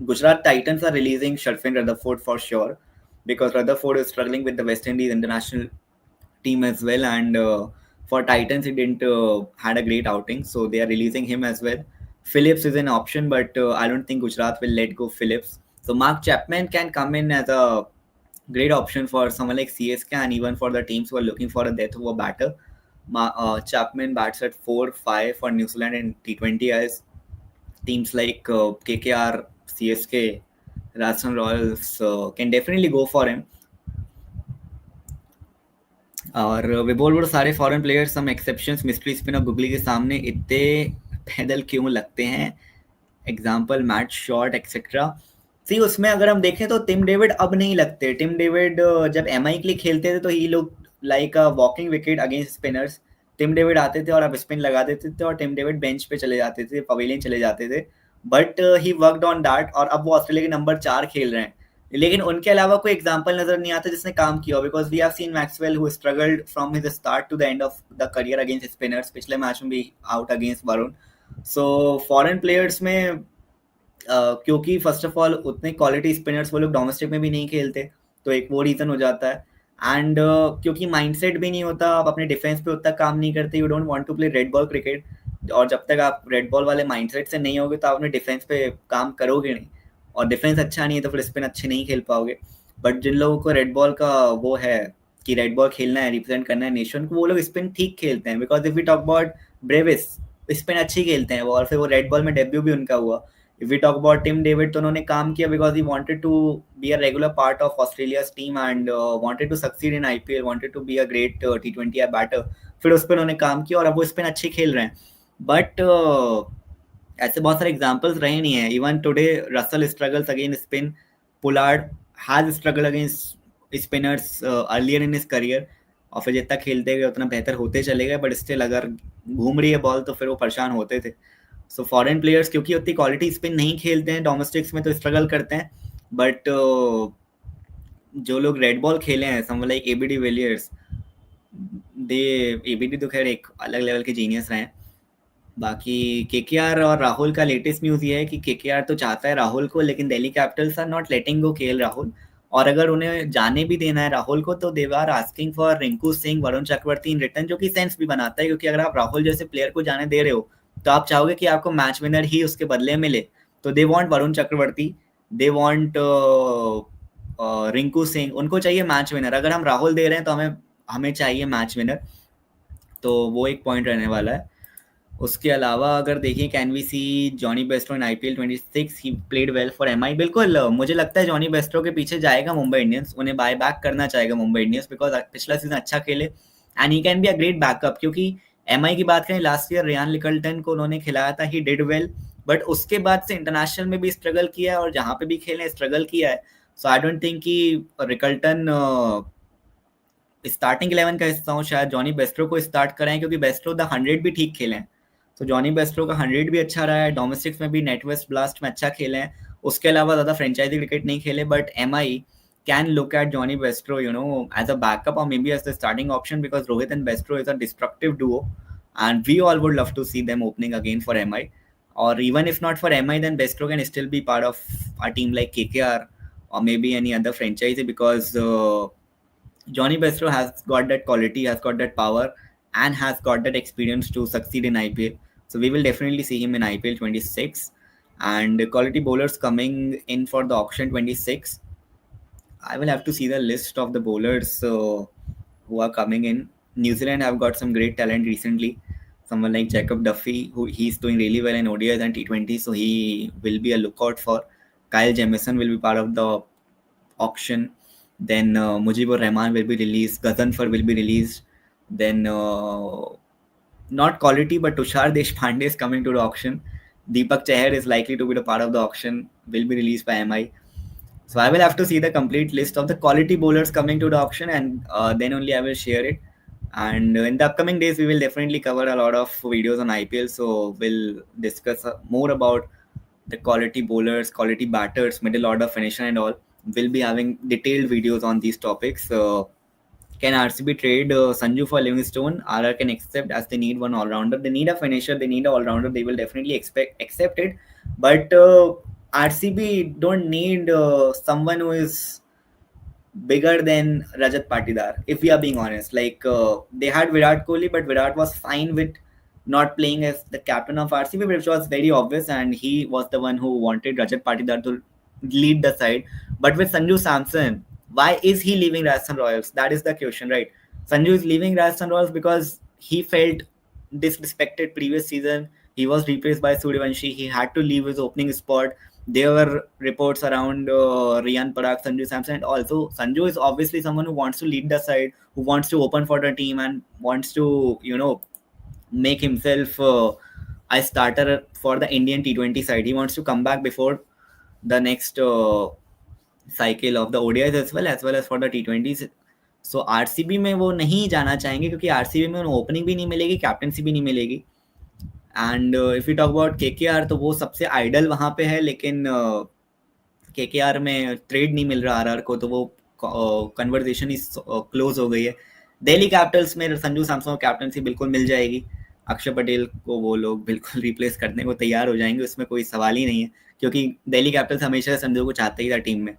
Gujarat Titans are releasing Sharfin Rutherford for sure, because Rutherford is struggling with the West Indies international team as well, and for Titans he didn't had a great outing, so they are releasing him as well. Phillips is an option, but I don't think Gujarat will let go Phillips. So Mark Chapman can come in as a great option for someone like CSK, and even for the teams who are looking for a death over batter. Chapman bats at 4-5 for New Zealand in T20 as teams like KKR, CSK, Rajasthan Royals can definitely go for him. और विबोल वो सारे foreign players some exceptions mystery spinner googly के सामने इतने पैदल क्यों लगते हैं, example match shot etcetera. See उसमें अगर हम देखें तो टिम डेविड अब नहीं लगते. टिम डेविड जब एमआई के लिए खेलते थे तो ही लोग like a walking wicket against spinners. Tim David आते थे और आप स्पिन लगा देते थे और टिम डेविड बेंच पे चले जाते थे, पवेलियन चले जाते थे. But he worked on that और अब वो ऑस्ट्रेलिया के नंबर 4 खेल रहे हैं. लेकिन उनके अलावा कोई एग्जांपल नजर नहीं आता जिसने काम किया, because we have seen Maxwell who struggled from his start to the end of the career against spinners. पिछले मैच में भी out against Varun. So foreign players में क्योंकि फर्स्ट ऑफ ऑल उतने क्वालिटी स्पिनर्स वो लोग डोमेस्टिक में भी नहीं खेलते, तो एक वो रीजन हो जाता है. एंड क्योंकि माइंडसेट भी नहीं होता, आप अपने डिफेंस पे उतना काम नहीं करते, you don't want to play red ball cricket. और जब तक आप रेड बॉल वाले माइंडसेट से नहीं होगे तो आप अपने डिफेंस पे काम करोगे नहीं, और डिफेंस अच्छा नहीं है तो फिर स्पिन अच्छे नहीं खेल पाओगे. बट जिन लोगों को रेड बॉल का वो है कि रेड बॉल खेलना है, रिप्रेजेंट करना है नेशन को, वो लोग स्पिन ठीक खेलते हैं. Because if we talk about Brevis, spin अच्छी खेलते हैं वो, और फिर वो रेड बॉल में डेब्यू भी उनका हुआ. If we talk about Tim David, तो उन्होंने काम किया because he wanted to be a regular part of Australia's team and wanted to succeed in IPL, wanted to be a great T20 batter. फिर उस पर उन्होंने काम किया और अब वो स्पिन अच्छे खेल रहे हैं. बट ऐसे बहुत सारे एग्जाम्पल्स रहे नहीं है. Even today Russell struggles against spin, Pollard has struggle against spinners earlier in his career, और फिर जितना खेलते गए उतना बेहतर होते चले गए. बट स्टिल अगर घूम रही है बॉल तो फिर वो परेशान होते थे. सो फॉरेन प्लेयर्स क्योंकि उतनी क्वालिटी स्पिन नहीं खेलते हैं डोमेस्टिक्स में तो स्ट्रगल करते हैं. बट जो लोग रेड बॉल खेले हैं, समवन लाइक एबीडी विलियर्स, दे एबीडी तो खैर एक अलग लेवल के जीनियस रहे हैं. बाकी केकेआर और राहुल का लेटेस्ट न्यूज़ ये है कि केकेआर तो चाहता है राहुल को, लेकिन Delhi Capitals are not letting go KL Rahul. और अगर उन्हें जाने भी देना है राहुल को तो they are asking for Rinku Singh, Varun Chakravarthy in return, जो कि सेंस भी बनाता है. क्योंकि अगर आप राहुल जैसे प्लेयर को जाने दे रहे हो तो आप चाहोगे कि आपको मैच विनर ही उसके बदले मिले. तो they want Varun Chakravarthy, they want Rinku Singh, उनको चाहिए मैच विनर. अगर हम राहुल दे रहे हैं तो हमें चाहिए मैच विनर. तो वो एक पॉइंट रहने वाला है. उसके अलावा अगर देखिए can we see Jonny Bairstow in IPL 26, he played well for MI. बिल्कुल मुझे लगता है जॉनी बेस्ट्रो के पीछे जाएगा मुंबई इंडियंस, उन्हें बाय बैक करना चाहेगा मुंबई इंडियंस, बिकॉज पिछला सीजन अच्छा खेले and he can be a great backup. क्योंकि एमआई की बात करें, लास्ट ईयर रियान लिकल्टन को उन्होंने खिलाया था, ही डिड वेल. बट उसके बाद से इंटरनेशनल में भी स्ट्रगल किया है और जहाँ पे भी खेले स्ट्रगल किया है. सो आई डोंट थिंक कि रिकल्टन स्टार्टिंग 11 का हिस्सा हूँ. शायद जॉनी बेस्ट्रो को स्टार्ट कराएं, क्योंकि बेस्ट्रो द 100 भी ठीक खेले हैं. तो जॉनी बेस्ट्रो का 100 भी अच्छा रहा है, डोमेस्टिक्स में भी नेट वेस्ट ब्लास्ट में अच्छा खेले हैं. उसके अलावा ज़्यादा फ्रेंचाइजी क्रिकेट नहीं खेले. But MI can look at Johnny Bestro, as a backup or maybe as the starting option, because Rohit and Bestro is a destructive duo and we all would love to see them opening again for MI. Or even if not for MI, then Bestro can still be part of a team like KKR or maybe any other franchise, because Johnny Bestro has got that quality, has got that power, and has got that experience to succeed in IPL. So we will definitely see him in IPL 26. And quality bowlers coming in for the auction 26. I will have to see the list of the bowlers who are coming in. New Zealand have got some great talent recently. someone like Jacob Duffy, who he's doing really well in ODIs and T20, so he will be a lookout for. Kyle Jamieson will be part of the auction. Then Mujibur Rahman will be released. Gazanfar will be released. Then not quality, but Tushar Deshpande is coming to the auction. Deepak Chahar is likely to be the part of the auction. Will be released by MI. So I will have to see the complete list of the quality bowlers coming to the auction, and then only I will share it. And in the upcoming days, we will definitely cover a lot of videos on IPL. So we'll discuss more about the quality bowlers, quality batters, middle order finisher, and all. We'll be having detailed videos on these topics. Can RCB trade Sanju for Livingstone? RR can accept, as they need one all rounder. They need a finisher. They need an all rounder. They will definitely accept it. But RCB don't need someone who is bigger than Rajat Patidar, if we are being honest. Like they had Virat Kohli, but Virat was fine with not playing as the captain of RCB, which was very obvious, and he was the one who wanted Rajat Patidar to lead the side. But with Sanju Samson, why is he leaving Rajasthan Royals? That is the question, right? Sanju is leaving Rajasthan Royals because he felt disrespected previous season. He was replaced by Suryavanshi. He had to leave his opening spot. There were reports around Riyan Parag, Sanju Samson, and also Sanju is obviously someone who wants to lead the side, who wants to open for the team, and wants to, make himself a starter for the Indian T20 side. He wants to come back before the next cycle of the ODIs as well as for the T20s. So RCB में वो नहीं जाना चाहेंगे क्योंकि RCB में उन्हें opening भी नहीं मिलेगी, कैप्टनसी भी नहीं मिलेगी. And if you talk about KKR, तो वो सबसे आइडल वहाँ पे है, लेकिन केकेआर में ट्रेड नहीं मिल रहा आरआर को, तो वो कन्वर्सेशन इस क्लोज हो गई है. दिल्ली कैपिटल्स में संजू सैमसन को कैप्टनसी बिल्कुल मिल जाएगी. अक्षर पटेल को वो लोग बिल्कुल रिप्लेस करने को तैयार हो जाएंगे, उसमें कोई सवाल ही नहीं है, क्योंकि दिल्ली कैपिटल्स हमेशा संजू को चाहते ही था टीम में.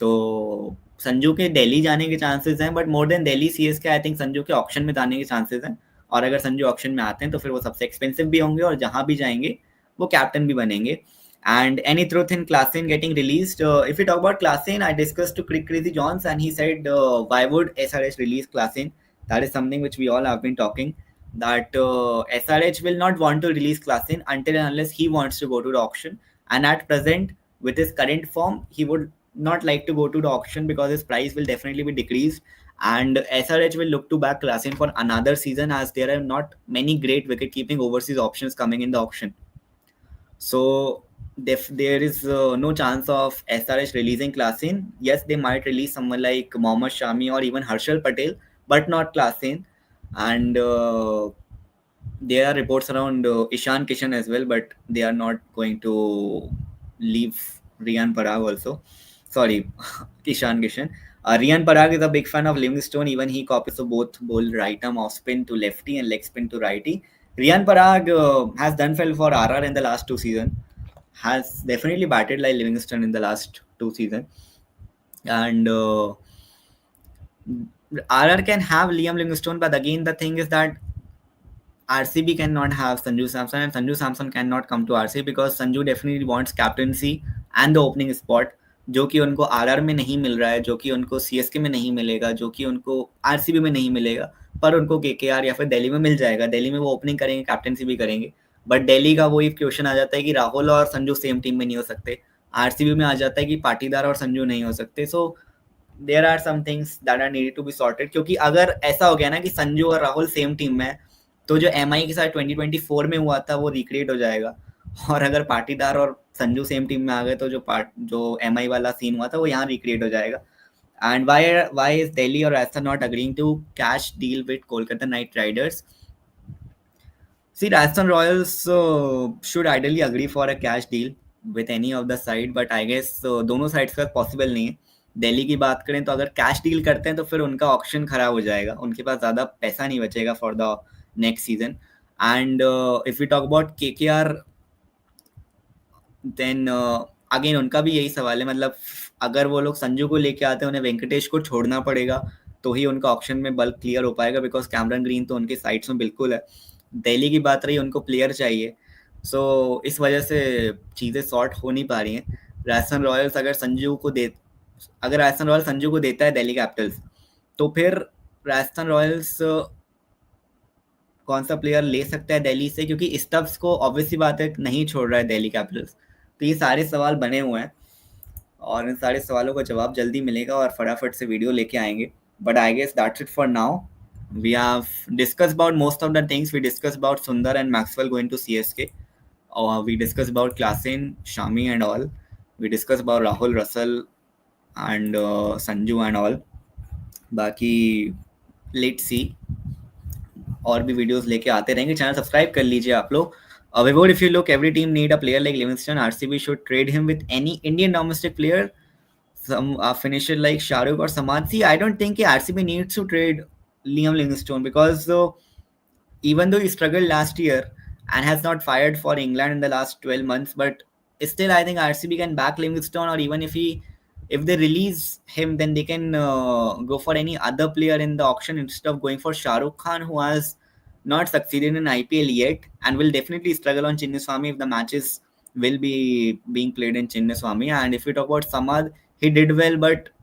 तो संजू के दिल्ली जाने के चांसेस हैं, but more than Delhi CSK I think Sanju के ऑप्शन में जाने के चांसेस हैं. और अगर संजू ऑप्शन में आते हैं तो फिर वो सबसे एक्सपेंसिव भी होंगे, और जहां भी जाएंगे वो कैप्टन भी बनेंगे. And any truth in Klassen getting released? If we talk about Klassen, I discussed to CRICCRAZYJOHNS, and he said, why would SRH release Klassen? That is something which we all have been talking, that SRH will not want to release Klassen until and unless he wants to go to the auction. And at present, with his current form, he would not like to go to the auction because his price will definitely be decreased. And SRH will look to back Klassen for another season, as there are not many great wicket-keeping overseas options coming in the auction. So there is no chance of SRH releasing Klassen. Yes, they might release someone like Mohammad Shami or even Harshal Patel, but not Klassen. And there are reports around Ishan Kishan as well, but they are not going to leave Riyan Parag also. Sorry, Ishan Kishan. Riyan Parag is a big fan of Livingstone. Even he copies so both bowl right arm off spin to lefty and leg spin to righty. Riyan Parag has done well for RR in the last 2 seasons. Has definitely batted like Livingstone in the last 2 seasons. And RR can have Liam Livingstone, but again the thing is that RCB cannot have Sanju Samson, and Sanju Samson cannot come to RCB because Sanju definitely wants captaincy and the opening spot, जो कि उनको RR में नहीं मिल रहा है, जो कि उनको सीएसके में नहीं मिलेगा, जो कि उनको आरसीबी में नहीं मिलेगा, पर उनको केकेआर या फिर दिल्ली में मिल जाएगा. दिल्ली में वो ओपनिंग करेंगे, कैप्टनसी भी करेंगे. बट दिल्ली का वही क्वेश्चन आ जाता है कि राहुल और संजू सेम टीम में नहीं हो सकते. आरसीबी में आ जाता है कि पाटीदार और संजू नहीं हो सकते. So there are some things that are needed to be sorted, क्योंकि अगर ऐसा हो गया ना कि संजू और राहुल सेम टीम में है, तो जो एमआई के साथ 2024 में हुआ था वो रिक्रिएट हो जाएगा. और अगर पाटीदार और संजू सेम टीम में आ गए तो जो एमआई वाला सीन हुआ था वो यहाँ रिक्रिएट हो जाएगा. एंड व्हाई इज दिल्ली और Rajasthan not agreeing to cash deal with Kolkata Knight Riders? See, Rajasthan Royals should ideally agree for a cash deal with any of the side, but I guess दोनों sides का possible नहीं है. दिल्ली की बात करें तो अगर कैश डील करते हैं तो फिर उनका ऑप्शन खराब हो जाएगा, उनके पास ज़्यादा पैसा नहीं बचेगा for the next season. And if you talk about KKR, then again उनका भी यही सवाल है. मतलब अगर वो लोग संजू को लेके आते हैं, उन्हें वेंकटेश को छोड़ना पड़ेगा तो ही उनका ऑप्शन में बल्क क्लियर हो पाएगा, बिकॉज कैमरन ग्रीन तो उनके साइड्स में बिल्कुल है. दिल्ली की बात रही, उनको प्लेयर चाहिए. सो इस वजह से चीज़ें सॉर्ट हो नहीं पा रही हैं. राजस्थान रॉयल्स अगर राजस्थान रॉयल्स संजू को देता है दिल्ली कैपिटल्स, तो फिर राजस्थान रॉयल्स कौन सा प्लेयर ले सकता है दिल्ली से, क्योंकि स्टब्स को ऑब्वियसली बात है नहीं छोड़ रहा है दिल्ली कैपिटल्स। तो ये सारे सवाल बने हुए हैं और इन सारे सवालों का जवाब जल्दी मिलेगा और फटाफट से वीडियो लेके आएंगे। But I guess that's it for now. We have discussed about most of the things. We discussed about Sundar and Maxwell going to CSK. We discussed about Klasen, Shami and all. We discussed about Rahul Russell and Sanju and all. बाकी let's see, और भी videos लेके आते रहेंगे। Channel subscribe कर लीजिए आप लोग। Vibhor, if you look, every team need a player like Livingston. RCB should trade him with any Indian domestic player. Some finisher like Shahrukh or Samad. See, I don't think RCB needs to trade Liam Livingstone because even though he struggled last year and has not fired for England in the last 12 months, but still I think RCB can back Livingstone, or even if they release him, then they can go for any other player in the auction instead of going for Shah Rukh Khan, who has not succeeded in IPL yet and will definitely struggle on Chinnaswamy if the matches will be being played in Chinnaswamy. And if we talk about Samad, he did well, but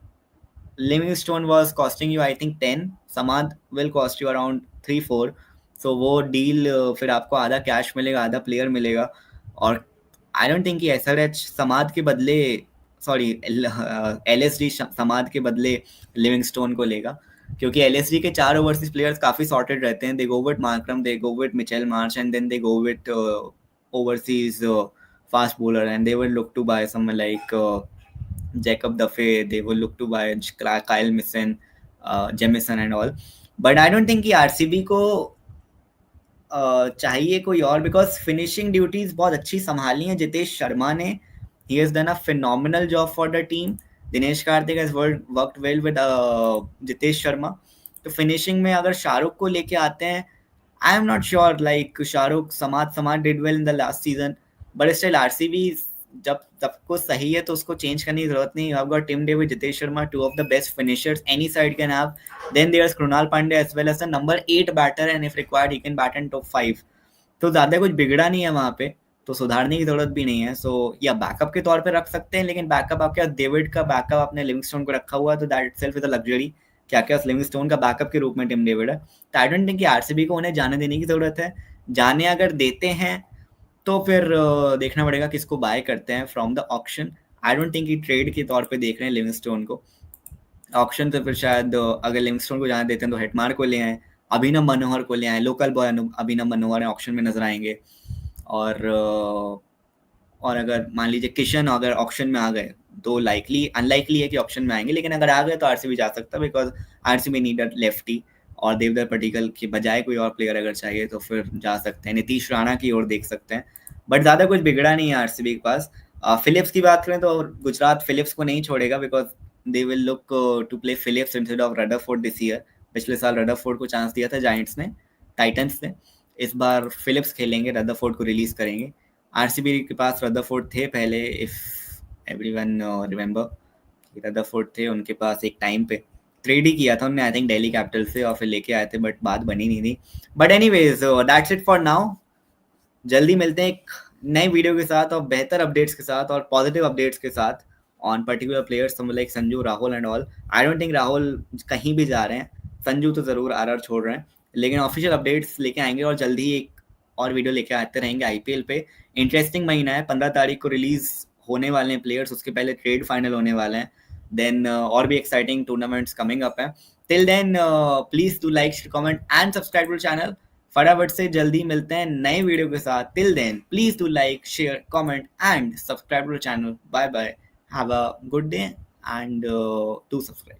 Livingstone was costing you I think 10, Samad will cost you around 3-4. सो वो deal फिर आपको आधा cash मिलेगा, आधा player मिलेगा। और I don't think कि SRH समाद के बदले, सॉरी LSD समाद के बदले लिविंगस्टोन को लेगा, क्योंकि LSD के 4 ओवरसीज प्लेयर्स काफ़ी सॉर्टेड रहते हैं। They go with Markram, they go with Mitchell Marsh and then they go with overseas fast bowler, and they will look to buy someone like Jacob Duffy, they will look to buy Kyle Misen, Jemison and all. But I don't think कि RCB को चाहिए कोई और, because finishing duties बहुत अच्छी संभाली हैं जितेश शर्मा ने। He has done a phenomenal job for the team. Dinesh Karthik has worked well with Jitesh Sharma. तो फिनिशिंग में अगर शाहरुख को लेके आते हैं, I am not sure like Shahrukh, Samad did well in the last season, but still RCB जब सबको सही है तो उसको चेंज करने की जरूरत नहीं। I've got Tim David, Jitesh Sharma, two of the best finishers any side can have. Then there's Krunal Pandey as well as a number 8 batter, and if required he can bat in top 5. तो ज़्यादा कुछ बिगड़ा नहीं है वहाँ पे, तो सुधारने की जरूरत भी नहीं है। सो या बैकअप के तौर पे रख सकते हैं, लेकिन बैकअप आपके पास डेविड का बैकअप आपने लिविंगस्टोन को रखा हुआ है, तो that itself is a luxury. क्या क्या लिविंगस्टोन का बैकअप के रूप में टिम डेविड है। तो आई डोंट थिंक कि आरसीबी को उन्हें जाने देने की जरूरत है। जाने अगर देते हैं तो फिर देखना पड़ेगा किसको बाय करते हैं from the auction. I don't think कि ट्रेड के तौर पे देख रहे हैं लिविंगस्टोन को। ऑक्शन तो फिर शायद अगर लिविंगस्टोन को जाने देते हैं तो हेटमार को ले आए, अभिनव मनोहर को ले आए, लोकल बॉय अभिनव मनोहर ऑक्शन में नजर आएंगे। और अगर मान लीजिए किशन अगर ऑक्शन में आ गए तो अनलाइकली है कि ऑक्शन में आएंगे, लेकिन अगर आ गए तो आरसीबी जा सकता है, because RCB need a lefty, और देवदर पटिकल के बजाय कोई और प्लेयर अगर चाहिए तो फिर जा सकते हैं, नीतीश राणा की ओर देख सकते हैं। बट ज़्यादा कुछ बिगड़ा नहीं है आरसीबी के पास। फिलिप्स की बात करें तो गुजरात फिलिप्स को नहीं छोड़ेगा, because they will look to play Phillips instead of Rutherford this year. पिछले साल रदरफोर्ड को चांस दिया था जायंट्स ने, टाइटंस ने। इस बार फिलिप्स खेलेंगे, रदरफोर्ड को रिलीज करेंगे। आरसीबी के पास रदरफोर्ड थे पहले, इफ एवरीवन रिमेंबर, रदरफोर्ड थे उनके पास एक टाइम पे। ट्रेड ही किया था उन्होंने आई थिंक दिल्ली कैपिटल से, और फिर लेके आए थे, बट बात बनी नहीं थी। But anyways that's it for now. जल्दी मिलते हैं एक नई वीडियो के साथ और बेहतर अपडेट्स के साथ और पॉजिटिव अपडेट्स के साथ on particular players like Sanju, Rahul and all. I don't think Rahul कहीं भी जा रहे हैं, संजू तो ज़रूर आरआर छोड़ रहे हैं, लेकिन ऑफिशियल अपडेट्स लेके आएंगे और जल्दी ही एक और वीडियो लेके आते रहेंगे आईपीएल पे। इंटरेस्टिंग महीना है, 15 तारीख को रिलीज होने वाले हैं प्लेयर्स, उसके पहले ट्रेड फाइनल होने वाले हैं। देन और भी एक्साइटिंग टूर्नामेंट्स कमिंग अप है। Till then please do like, comment and subscribe to channel. फटाफट से जल्दी मिलते हैं नए वीडियो के साथ। Till then please do like, share, comment and subscribe to channel. Bye bye, have a good day and do subscribe.